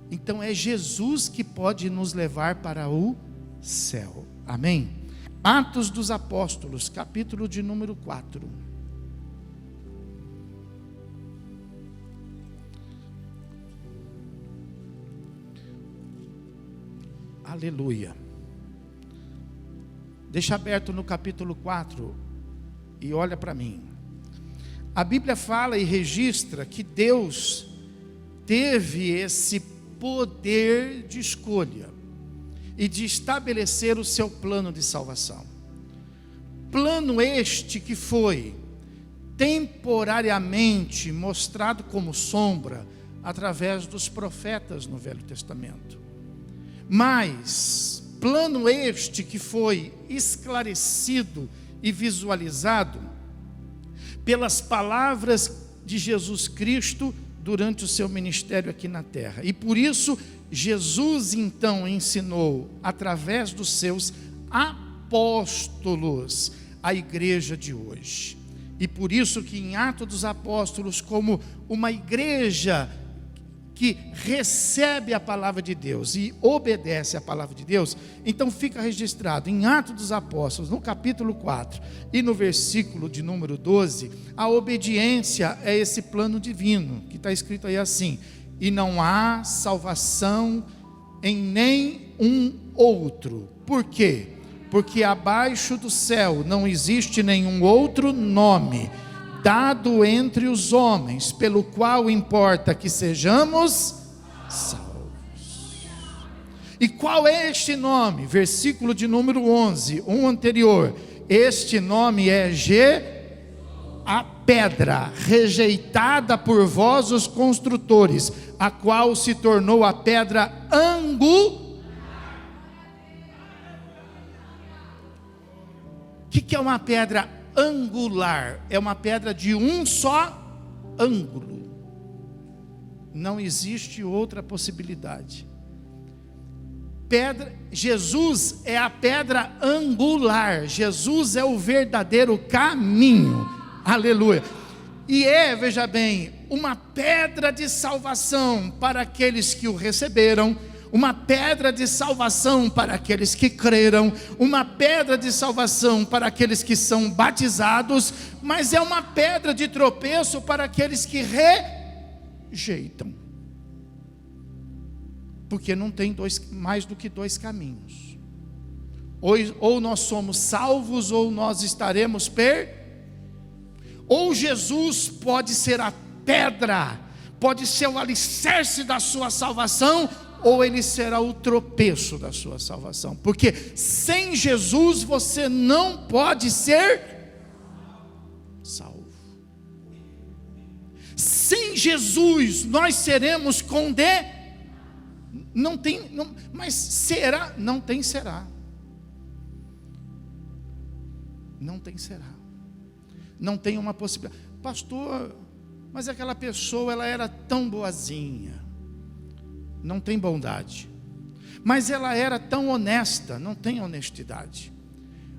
C: Então é Jesus que pode nos levar para o céu. Amém? Atos dos Apóstolos, capítulo de número 4. Aleluia. Deixa aberto no capítulo 4 e olha para mim. A Bíblia fala e registra que Deus teve esse poder de escolha e de estabelecer o seu plano de salvação. Plano este que foi temporariamente mostrado como sombra através dos profetas no Velho Testamento. Mas plano este que foi esclarecido e visualizado pelas palavras de Jesus Cristo durante o seu ministério aqui na terra. E por isso Jesus então ensinou através dos seus apóstolos a igreja de hoje. E por isso que em Atos dos Apóstolos, como uma igreja que recebe a palavra de Deus e obedece a palavra de Deus, então fica registrado em Atos dos Apóstolos, no capítulo 4 e no versículo de número 12, a obediência é esse plano divino, que está escrito aí assim: e não há salvação em nenhum outro. Por quê? Porque abaixo do céu não existe nenhum outro nome dado entre os homens, pelo qual importa que sejamos salvos. E qual é este nome? Versículo de número 11, um anterior. Este nome é a pedra rejeitada por vós os construtores, a qual se tornou a pedra angular. O que é uma pedra angular? É uma pedra de um só ângulo. Não existe outra possibilidade. Jesus é a pedra angular. Jesus é o verdadeiro caminho. Aleluia. E veja bem, uma pedra de salvação para aqueles que o receberam, uma pedra de salvação para aqueles que creram, uma pedra de salvação para aqueles que são batizados, mas é uma pedra de tropeço para aqueles que rejeitam. Porque não tem mais do que dois caminhos. Ou nós somos salvos, ou nós estaremos Ou Jesus pode ser a pedra, pode ser o alicerce da sua salvação, ou ele será o tropeço da sua salvação. Porque sem Jesus você não pode ser salvo. Sem Jesus nós seremos condenados. Mas será? Não tem será. Não tem será. Não tem uma possibilidade. Pastor, mas aquela pessoa ela era tão boazinha. Não tem bondade. Mas ela era tão honesta, não tem honestidade.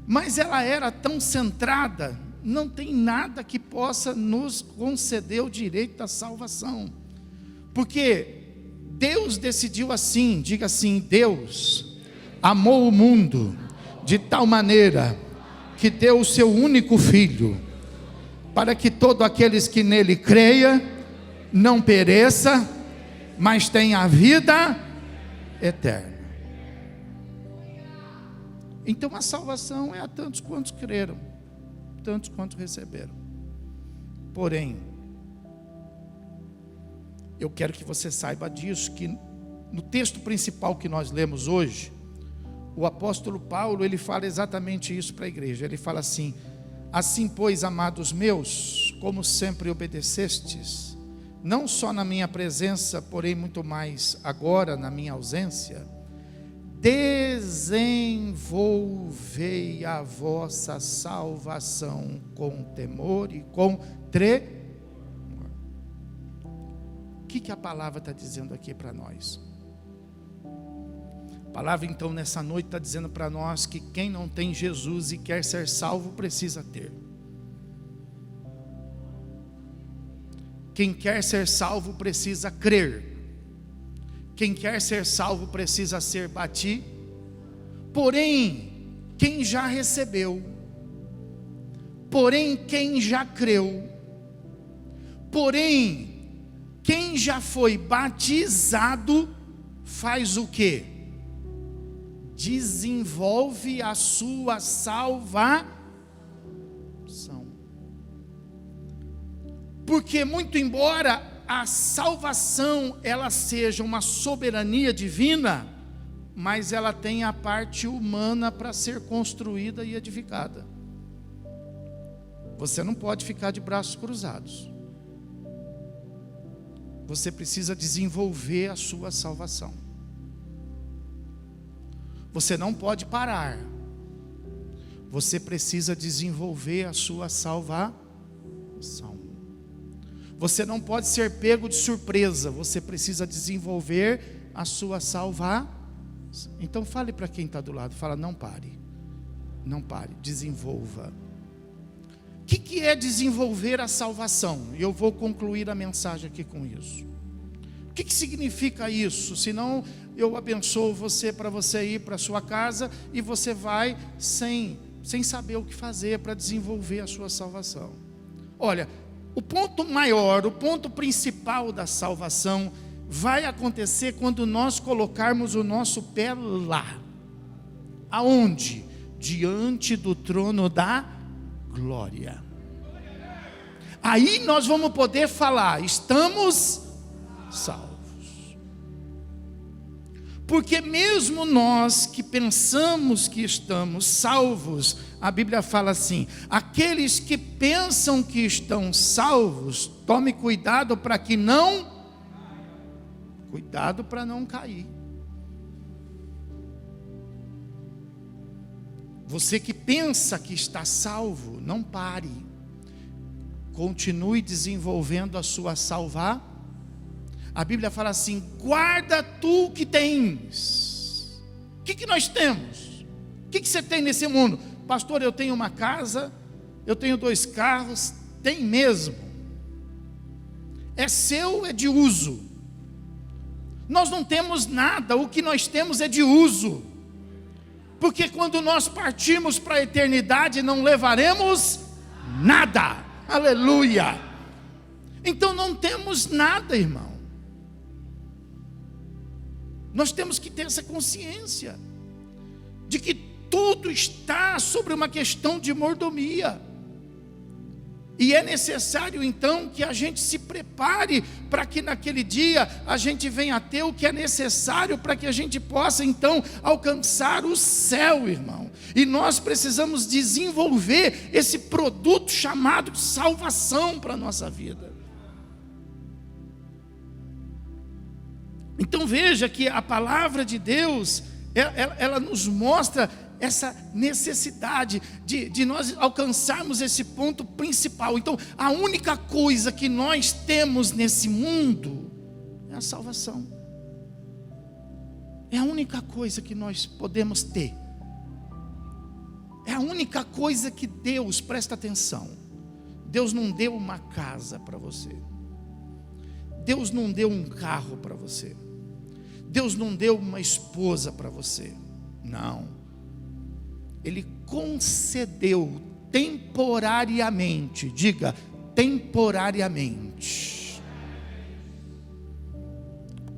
C: Mas ela era tão centrada, não tem nada que possa nos conceder o direito da salvação. Porque Deus decidiu assim, diga assim: Deus amou o mundo de tal maneira que deu o seu único filho, para que todos aqueles que nele creia não pereça, mas tenha a vida eterna. Então a salvação é a tantos quantos creram, tantos quantos receberam. Porém, eu quero que você saiba disso, que no texto principal que nós lemos hoje, o apóstolo Paulo, ele fala exatamente isso para a igreja. Ele fala assim: assim pois, amados meus, como sempre obedecestes, não só na minha presença, porém muito mais agora na minha ausência, desenvolvei a vossa salvação com temor e com tremor. O que a palavra está dizendo aqui para nós? A palavra então nessa noite está dizendo para nós que quem não tem Jesus e quer ser salvo precisa ter. Quem quer ser salvo precisa crer. Quem quer ser salvo precisa ser batido. Porém, quem já recebeu, porém quem já creu, porém quem já foi batizado, faz o quê? Desenvolve a sua salvação. Porque muito embora a salvação ela seja uma soberania divina, mas ela tem a parte humana para ser construída e edificada. Você não pode ficar de braços cruzados. Você precisa desenvolver a sua salvação. Você não pode parar. Você precisa desenvolver a sua salvação. Você não pode ser pego de surpresa. Você precisa desenvolver a sua salvação. Então fale para quem está do lado. Fala: não pare. Não pare, desenvolva. O que é desenvolver a salvação? E eu vou concluir a mensagem aqui com isso. O que significa isso? Senão eu abençoo você para você ir para a sua casa e você vai sem saber o que fazer para desenvolver a sua salvação. Olha, o ponto maior, o ponto principal da salvação vai acontecer quando nós colocarmos o nosso pé lá. Aonde? Diante do trono da glória. Aí nós vamos poder falar: estamos salvos. Porque mesmo nós que pensamos que estamos salvos, a Bíblia fala assim: aqueles que pensam que estão salvos, tome cuidado para que não, cuidado para não cair. Você que pensa que está salvo, não pare. Continue desenvolvendo a sua salvação. A Bíblia fala assim: guarda tu o que tens. O que nós temos? O que você tem nesse mundo? Pastor, eu tenho uma casa, eu tenho 2 carros. Tem mesmo. É seu, é de uso. Nós não temos nada, o que nós temos é de uso. Porque quando nós partirmos para a eternidade, não levaremos nada. Aleluia. Então não temos nada, irmão. Nós temos que ter essa consciência de que tudo está sobre uma questão de mordomia. E é necessário então que a gente se prepare para que naquele dia a gente venha a ter o que é necessário para que a gente possa então alcançar o céu, irmão. E nós precisamos desenvolver esse produto chamado salvação para a nossa vida. Então veja que a palavra de Deus, ela nos mostra essa necessidade de nós alcançarmos esse ponto principal. Então a única coisa que nós temos nesse mundo é a salvação. É a única coisa que nós podemos ter. É a única coisa que Deus, presta atenção, Deus não deu uma casa para você. Deus não deu um carro para você. Deus não deu uma esposa para você. Não. Ele concedeu temporariamente, diga, temporariamente.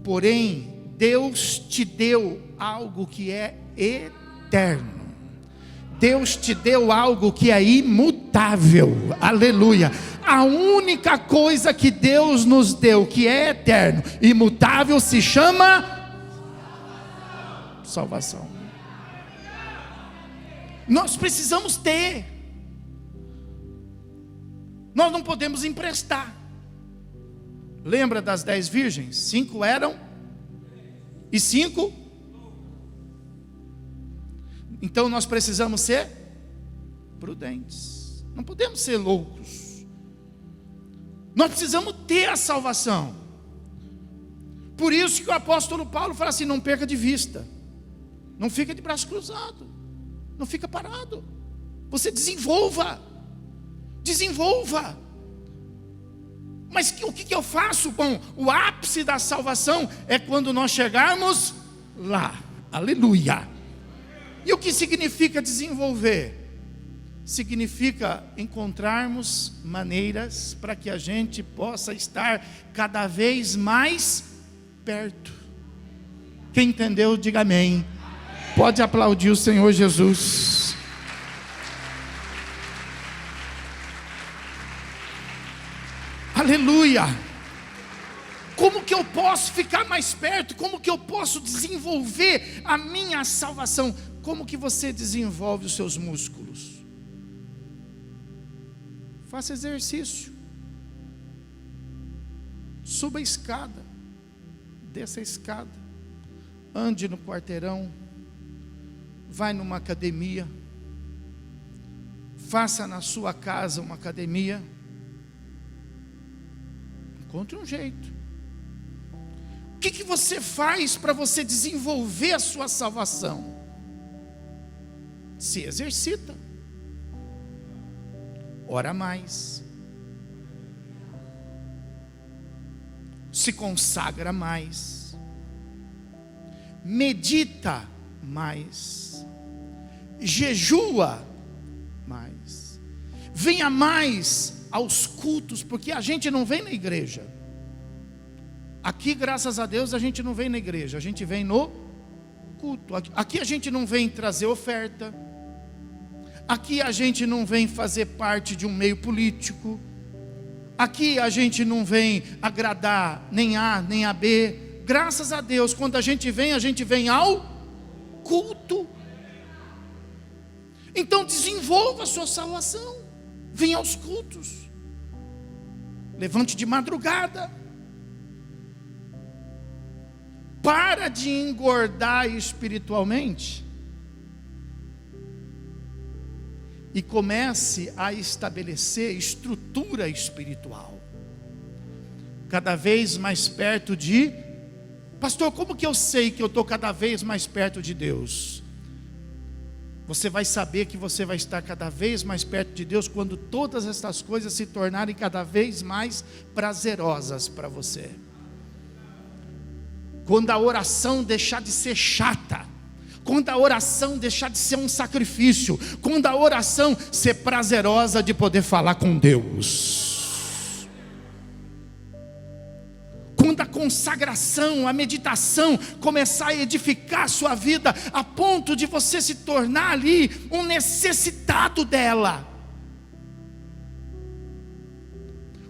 C: Porém, Deus te deu algo que é eterno. Deus te deu algo que é imutável, aleluia. A única coisa que Deus nos deu que é eterno, imutável, se chama salvação. Nós precisamos ter, nós não podemos emprestar. Lembra das 10 virgens? 5 eram e 5. Então nós precisamos ser prudentes, não podemos ser loucos. Nós precisamos ter a salvação. Por isso que o apóstolo Paulo fala assim: não perca de vista, não fica de braço cruzado, não fica parado. Você desenvolva. Mas o que eu faço? Bom, o ápice da salvação é quando nós chegarmos lá, aleluia. E o que significa desenvolver? Significa encontrarmos maneiras para que a gente possa estar cada vez mais perto. Quem entendeu, diga amém. Pode aplaudir o Senhor Jesus. Aleluia. Como que eu posso ficar mais perto? Como que eu posso desenvolver a minha salvação? Como que você desenvolve os seus músculos? Faça exercício. Suba a escada. Desça a escada. Ande no quarteirão. Vai numa academia. Faça na sua casa uma academia. Encontre um jeito. O que você faz para você desenvolver a sua salvação? Se exercita. Ora mais. Se consagra mais. Medita mais. Jejua mais. Venha mais aos cultos, porque a gente não vem na igreja. Aqui, graças a Deus, a gente não vem na igreja, a gente vem no culto. Aqui a gente não vem trazer oferta. Aqui a gente não vem fazer parte de um meio político. Aqui a gente não vem agradar nem A nem a B. Graças a Deus, quando a gente vem ao culto. Então desenvolva a sua salvação. Venha aos cultos. Levante de madrugada. Para de engordar espiritualmente e comece a estabelecer estrutura espiritual. Cada vez mais perto de... Pastor, como que eu sei que eu estou cada vez mais perto de Deus? Você vai saber que você vai estar cada vez mais perto de Deus quando todas essas coisas se tornarem cada vez mais prazerosas para você. Quando a oração deixar de ser chata, quando a oração deixar de ser um sacrifício, quando a oração ser prazerosa de poder falar com Deus, quando a consagração, a meditação começar a edificar a sua vida, a ponto de você se tornar ali um necessitado dela.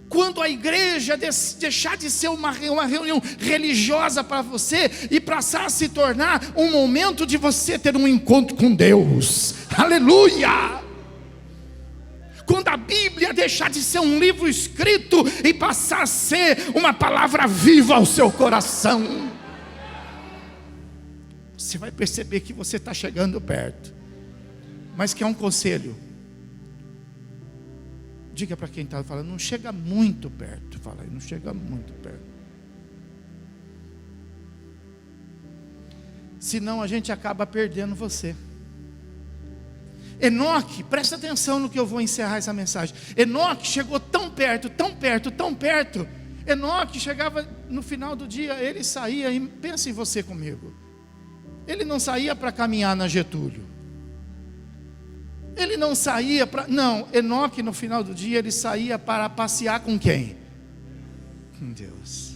C: Quando a igreja deixar de ser uma reunião religiosa para você e passar a se tornar um momento de você ter um encontro com Deus, aleluia! Quando a Bíblia deixar de ser um livro escrito e passar a ser uma palavra viva ao seu coração, você vai perceber que você está chegando perto. Mas quer um conselho? Diga para quem está falando, não chega muito perto. Fala aí, não chega muito perto. Senão a gente acaba perdendo você. Enoque, presta atenção no que eu vou encerrar essa mensagem. Enoque chegou tão perto, tão perto, tão perto. Enoque chegava no final do dia, ele saía, e pensa em você comigo. Ele não saía para caminhar na Getúlio. Ele não saía para... Não, Enoque no final do dia ele saía para passear com quem? Com Deus.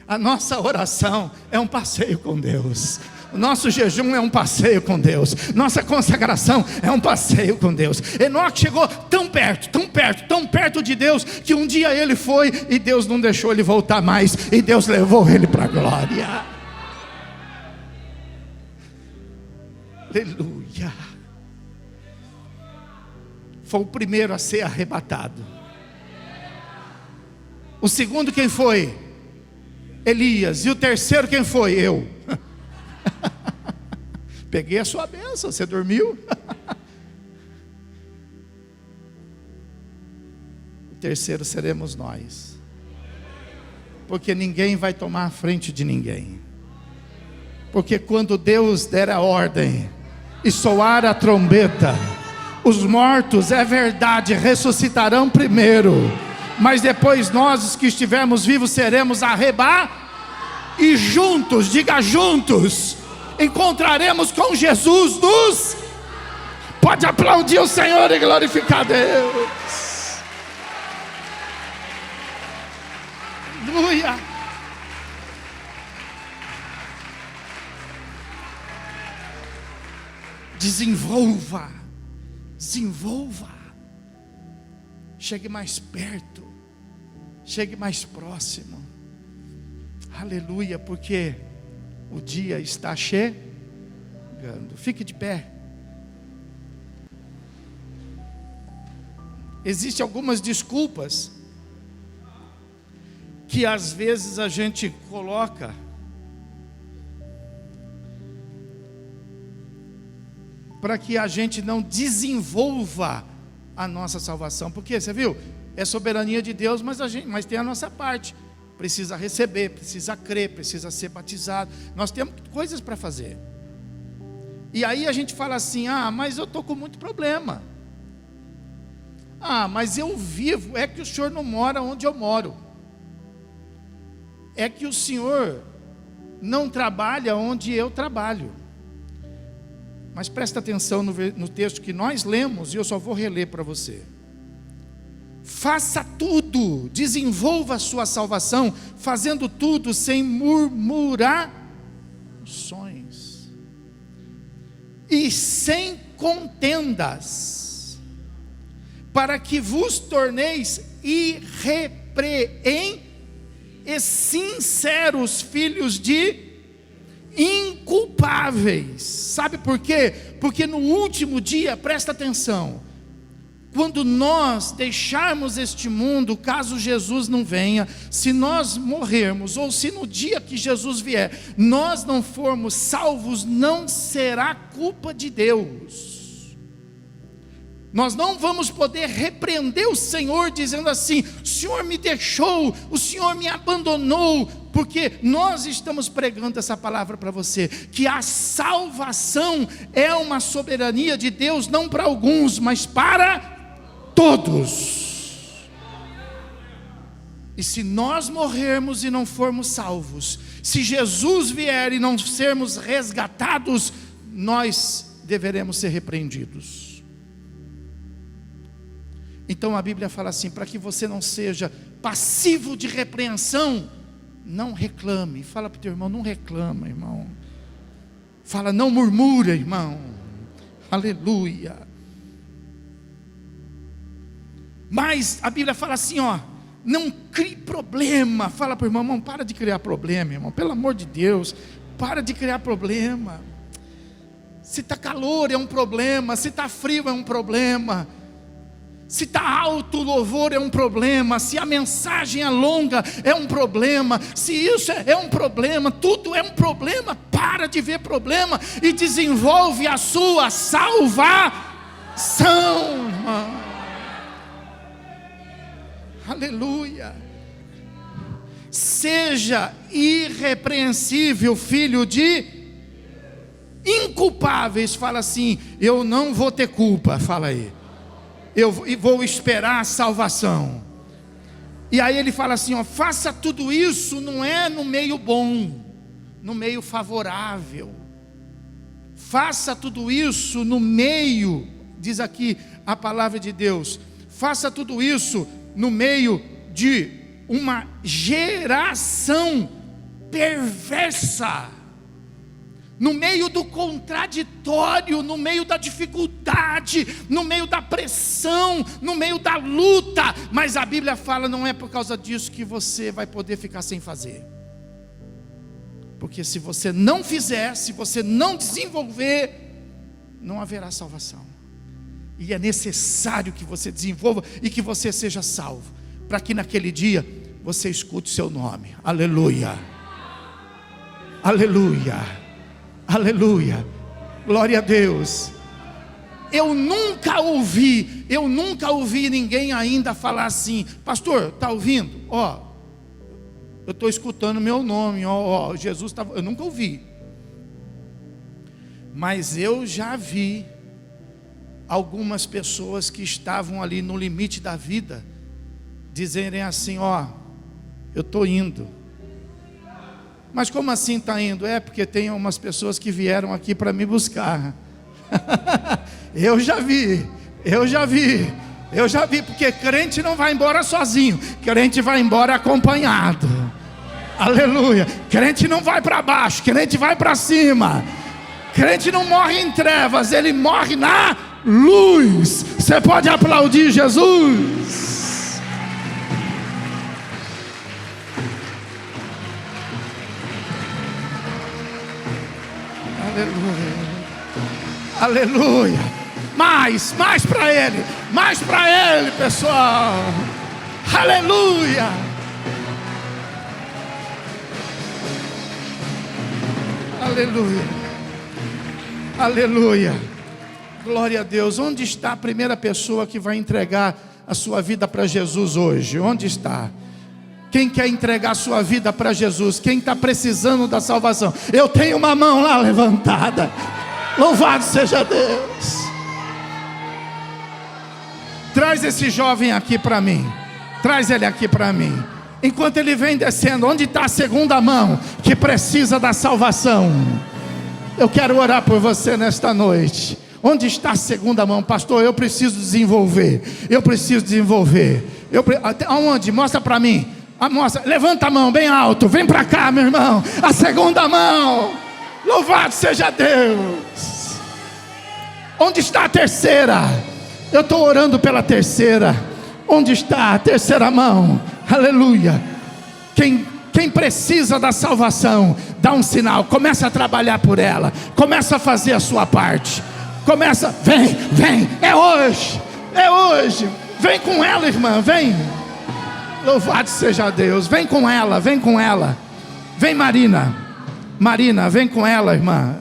C: A nossa oração é um passeio com Deus. O nosso jejum é um passeio com Deus. Nossa consagração é um passeio com Deus. Enoque chegou tão perto, tão perto, tão perto de Deus, que um dia ele foi e Deus não deixou ele voltar mais, e Deus levou ele para a glória. Aleluia. Foi o primeiro a ser arrebatado. O segundo quem foi? Elias. E o terceiro quem foi? Eu. Peguei a sua bênção, você dormiu? O terceiro seremos nós. Porque ninguém vai tomar a frente de ninguém. Porque quando Deus der a ordem e soar a trombeta, os mortos, é verdade, ressuscitarão primeiro, mas depois nós, os que estivermos vivos, seremos arrebatados, e juntos, diga juntos, encontraremos com Jesus nos... Pode aplaudir o Senhor e glorificar a Deus. Aleluia. Desenvolva, chegue mais perto, chegue mais próximo, aleluia, porque o dia está chegando. Fique de pé. Existem algumas desculpas que às vezes a gente coloca para que a gente não desenvolva a nossa salvação. Porque você viu, é soberania de Deus, mas tem a nossa parte. Precisa receber, precisa crer, precisa ser batizado. Nós temos coisas para fazer. E aí a gente fala assim: ah, mas eu estou com muito problema. Ah, mas eu vivo. É que o Senhor não mora onde eu moro. É que o Senhor não trabalha onde eu trabalho. Mas presta atenção no texto que nós lemos, e eu só vou reler para você. Faça tudo, desenvolva a sua salvação, fazendo tudo sem murmurações e sem contendas, para que vos torneis irrepreensíveis e sinceros, filhos de inculpáveis. Sabe por quê? Porque no último dia, presta atenção, quando nós deixarmos este mundo, caso Jesus não venha, se nós morrermos, ou se no dia que Jesus vier, nós não formos salvos, não será culpa de Deus. Nós não vamos poder repreender o Senhor dizendo assim: o Senhor me deixou, o Senhor me abandonou, porque nós estamos pregando essa palavra para você, que a salvação é uma soberania de Deus, não para alguns, mas para todos. E se nós morrermos e não formos salvos, se Jesus vier e não sermos resgatados, nós deveremos ser repreendidos. Então a Bíblia fala assim: para que você não seja passivo de repreensão, não reclame. Fala para o teu irmão: não reclama, irmão. Fala: não murmura, irmão. Aleluia. Mas a Bíblia fala assim, ó: não crie problema. Fala para o irmão: para de criar problema, irmão. Pelo amor de Deus, para de criar problema. Se está calor é um problema, se está frio é um problema, se está alto o louvor é um problema, se a mensagem é longa é um problema, se isso é um problema, tudo é um problema. Para de ver problema e desenvolve a sua salvação, irmão. Aleluia. Seja irrepreensível, filho de inculpáveis. Fala assim: eu não vou ter culpa. Fala aí: eu vou esperar a salvação. E aí ele fala assim, ó: faça tudo isso, não é no meio bom, no meio favorável. Faça tudo isso no meio, diz aqui a palavra de Deus, faça tudo isso no meio de uma geração perversa, no meio do contraditório, no meio da dificuldade, no meio da pressão, no meio da luta. Mas a Bíblia fala, não é por causa disso que você vai poder ficar sem fazer. Porque se você não fizer, se você não desenvolver, não haverá salvação. E é necessário que você desenvolva e que você seja salvo, para que naquele dia você escute o seu nome. Aleluia, aleluia, aleluia, glória a Deus. Eu nunca ouvi ninguém ainda falar assim: pastor, está ouvindo? Eu estou escutando meu nome, Jesus está... Eu nunca ouvi. Mas eu já vi algumas pessoas que estavam ali no limite da vida dizerem assim: eu estou indo. Mas como assim está indo? É porque tem umas pessoas que vieram aqui para me buscar. Eu já vi, porque crente não vai embora sozinho, crente vai embora acompanhado. Aleluia. Crente não vai para baixo, crente vai para cima. Crente não morre em trevas, ele morre na luz. Você pode aplaudir Jesus? Aleluia, aleluia. Mais para ele, pessoal. Aleluia, aleluia, aleluia, glória a Deus. Onde está a primeira pessoa que vai entregar a sua vida para Jesus hoje? Onde está? Quem quer entregar a sua vida para Jesus? Quem está precisando da salvação? Eu tenho uma mão lá levantada. Louvado seja Deus. Traz esse jovem aqui para mim. Traz ele aqui para mim. Enquanto ele vem descendo, onde está a segunda mão que precisa da salvação? Eu quero orar por você nesta noite. Onde está a segunda mão? Pastor, eu preciso desenvolver. Aonde? Mostra para mim. Mostra. Levanta a mão bem alto. Vem para cá, meu irmão. A segunda mão. Louvado seja Deus. Onde está a terceira? Eu estou orando pela terceira. Onde está a terceira mão? Aleluia. Quem precisa da salvação, dá um sinal, começa a trabalhar por ela, começa a fazer a sua parte, começa, vem, é hoje, vem com ela, irmã, vem, louvado seja Deus, vem com ela, vem Marina, vem com ela, irmã,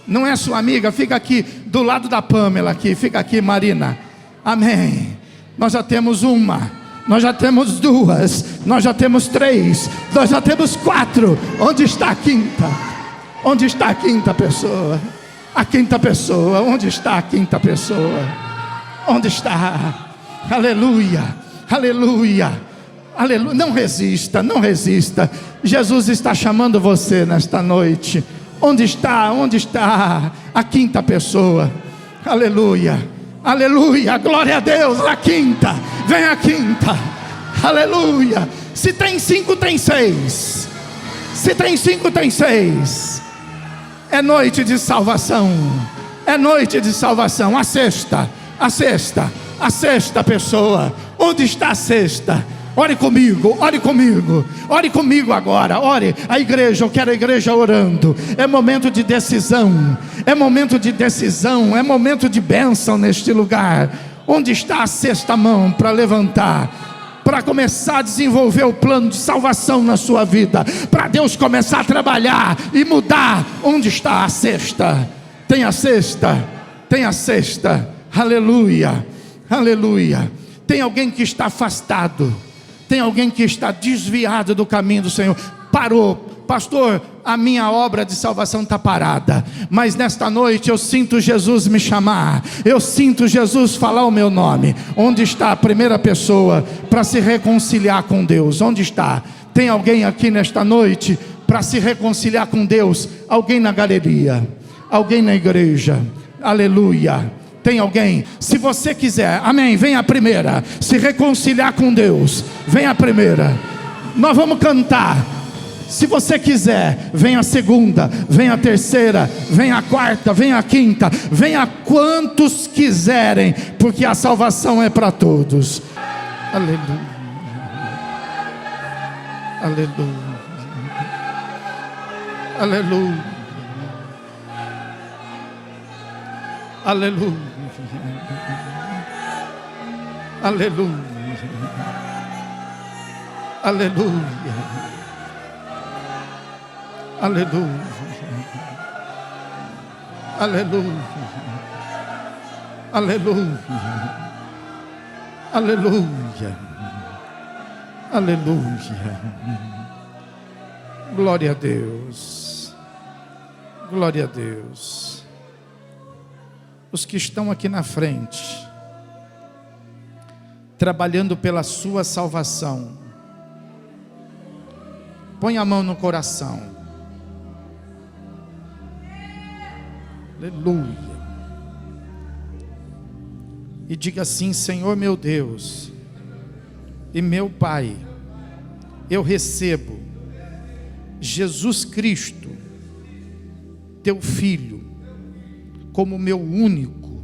C: não é sua amiga, fica aqui, do lado da Pamela aqui, fica aqui, Marina, amém. Nós já temos uma, nós já temos duas, nós já temos três, nós já temos quatro. Onde está a quinta? Onde está a quinta pessoa? A quinta pessoa, onde está a quinta pessoa? Onde está? Aleluia, aleluia, aleluia. Não resista. Jesus está chamando você nesta noite. Onde está a quinta pessoa? Aleluia. Aleluia, glória a Deus, a quinta, vem a quinta, aleluia. Se tem cinco, tem seis. Se tem cinco, tem seis. É noite de salvação. É noite de salvação. A sexta pessoa. Onde está a sexta? Ore comigo agora, ore, a igreja, eu quero a igreja orando, é momento de decisão, é momento de bênção neste lugar. Onde está a sexta mão para levantar, para começar a desenvolver o plano de salvação na sua vida, para Deus começar a trabalhar e mudar? Onde está a sexta? Tem a sexta, aleluia, aleluia. Tem alguém que está afastado, tem alguém que está desviado do caminho do Senhor, parou, pastor, a minha obra de salvação está parada, mas nesta noite eu sinto Jesus me chamar, eu sinto Jesus falar o meu nome. Onde está a primeira pessoa para se reconciliar com Deus? Onde está? Tem alguém aqui nesta noite para se reconciliar com Deus? Alguém na galeria, Alguém na igreja? Aleluia. Tem alguém? Se você quiser, amém, vem a primeira. Se reconciliar com Deus, vem a primeira. Nós vamos cantar. Se você quiser, vem a segunda, vem a terceira, vem a quarta, vem a quinta, venha quantos quiserem, porque a salvação é para todos. Aleluia. Aleluia. Aleluia. Aleluia. Aleluia. Aleluia. Aleluia. Aleluia. Aleluia. Aleluia. Aleluia. Glória a Deus. Glória a Deus. Os que estão aqui na frente, trabalhando pela sua salvação, põe a mão no coração. Aleluia. E diga assim: Senhor meu Deus e meu Pai, eu recebo Jesus Cristo, teu Filho, como meu único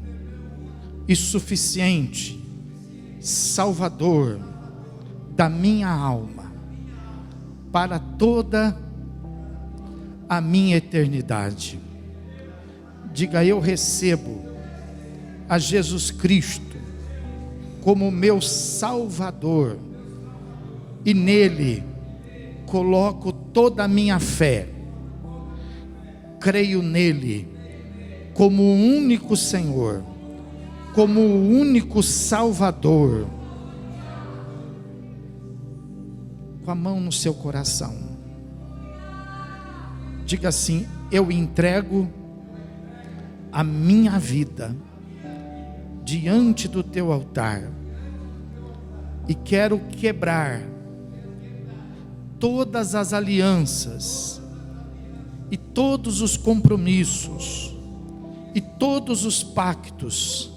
C: e suficiente Salvador da minha alma, para toda a minha eternidade. Diga: eu recebo a Jesus Cristo como meu Salvador, e nele coloco toda a minha fé. Creio nele como o único Senhor, como o único Salvador. Com a mão no seu coração, diga assim: eu entrego a minha vida diante do teu altar, e quero quebrar todas as alianças e todos os compromissos e todos os pactos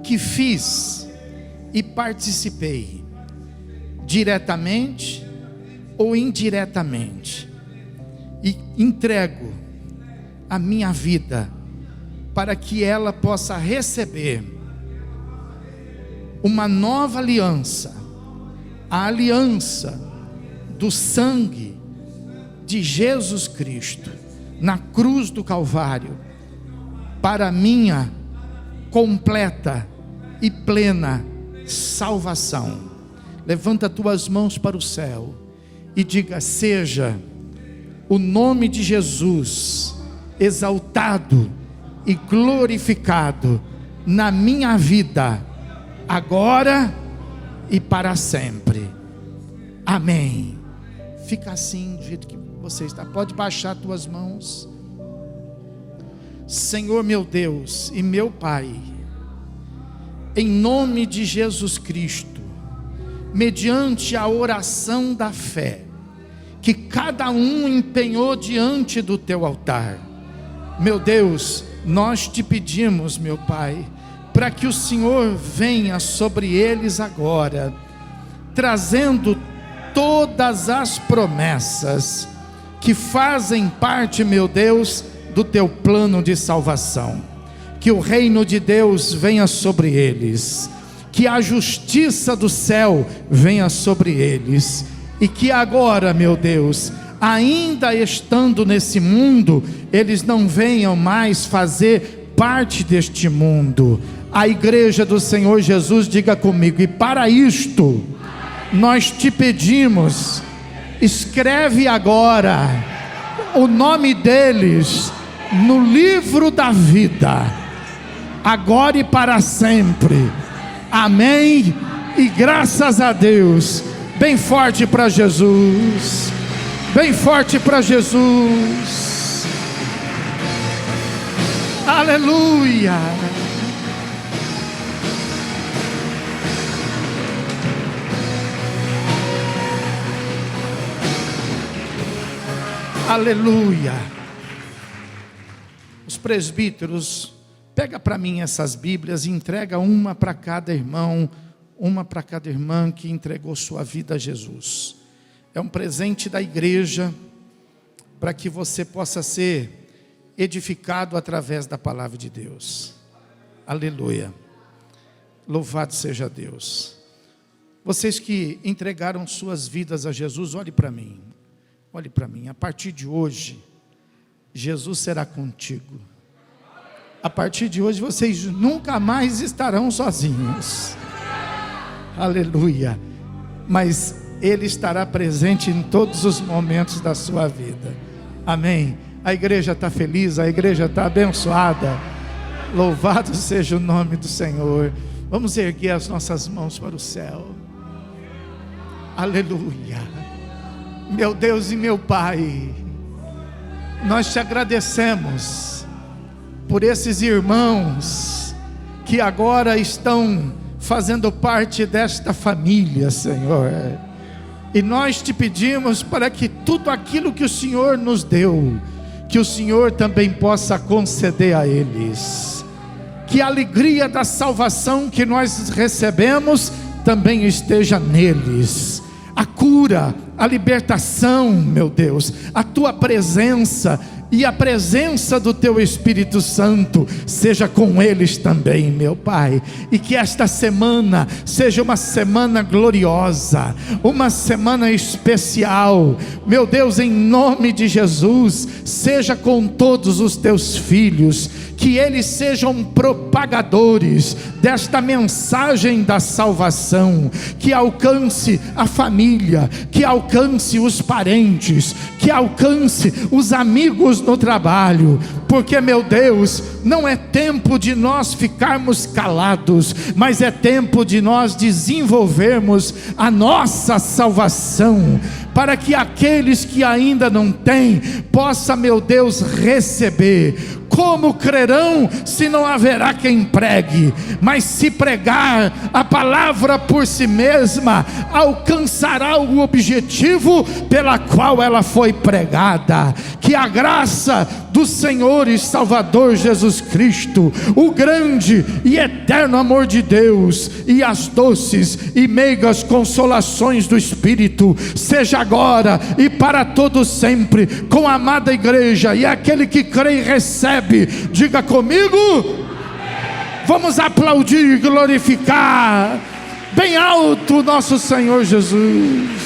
C: que fiz e participei, diretamente ou indiretamente, e entrego a minha vida para que ela possa receber uma nova aliança, a aliança do sangue de Jesus Cristo na cruz do Calvário, para minha completa e plena salvação. Levanta tuas mãos para o céu e diga: seja o nome de Jesus exaltado e glorificado na minha vida, agora e para sempre. Amém. Fica assim do jeito que você está. Pode baixar tuas mãos. Senhor meu Deus e meu Pai, em nome de Jesus Cristo, mediante a oração da fé que cada um empenhou diante do teu altar, meu Deus, nós te pedimos, meu Pai, para que o Senhor venha sobre eles agora, trazendo todas as promessas que fazem parte, meu Deus, do teu plano de salvação. Que o reino de Deus venha sobre eles, que a justiça do céu venha sobre eles, e que agora, meu Deus, ainda estando nesse mundo, eles não venham mais fazer parte deste mundo. A igreja do Senhor Jesus diga comigo: e para isto nós te pedimos, escreve agora o nome deles no livro da vida, agora e para sempre. Amém e graças a Deus. Bem forte para Jesus, bem forte para Jesus. Aleluia. Aleluia. Os presbíteros, pega para mim essas Bíblias e entrega uma para cada irmão, uma para cada irmã que entregou sua vida a Jesus. É um presente da igreja para que você possa ser edificado através da palavra de Deus. Aleluia. Louvado seja Deus. Vocês que entregaram suas vidas a Jesus, olhe para mim. Olhe para mim. A partir de hoje, Jesus será contigo. A partir de hoje, vocês nunca mais estarão sozinhos. Aleluia. Mas Ele estará presente em todos os momentos da sua vida. Amém. A igreja está feliz, a igreja está abençoada. Louvado seja o nome do Senhor. Vamos erguer as nossas mãos para o céu. Aleluia. Meu Deus e meu Pai, nós te agradecemos por esses irmãos que agora estão fazendo parte desta família, Senhor. E nós te pedimos para que tudo aquilo que o Senhor nos deu, que o Senhor também possa conceder a eles. Que a alegria da salvação que nós recebemos também esteja neles. A cura, a libertação, meu Deus, a tua presença e a presença do teu Espírito Santo seja com eles também, meu Pai. E que esta semana seja uma semana gloriosa, uma semana especial, meu Deus, em nome de Jesus. Seja com todos os teus filhos, que eles sejam propagadores desta mensagem da salvação, que alcance a família, que alcance os parentes, que alcance os amigos no trabalho, porque, meu Deus, não é tempo de nós ficarmos calados, mas é tempo de nós desenvolvermos a nossa salvação, para que aqueles que ainda não têm, possa, meu Deus, receber. Como crerão se não haverá quem pregue? Mas se pregar a palavra por si mesma, alcançará o objetivo pela qual ela foi pregada. Que a graça do Senhor e Salvador Jesus Cristo, o grande e eterno amor de Deus e as doces e meigas consolações do Espírito, seja agora e para todo sempre com a amada igreja. E aquele que crê e recebe, diga comigo, amém. Vamos aplaudir e glorificar bem alto nosso Senhor Jesus.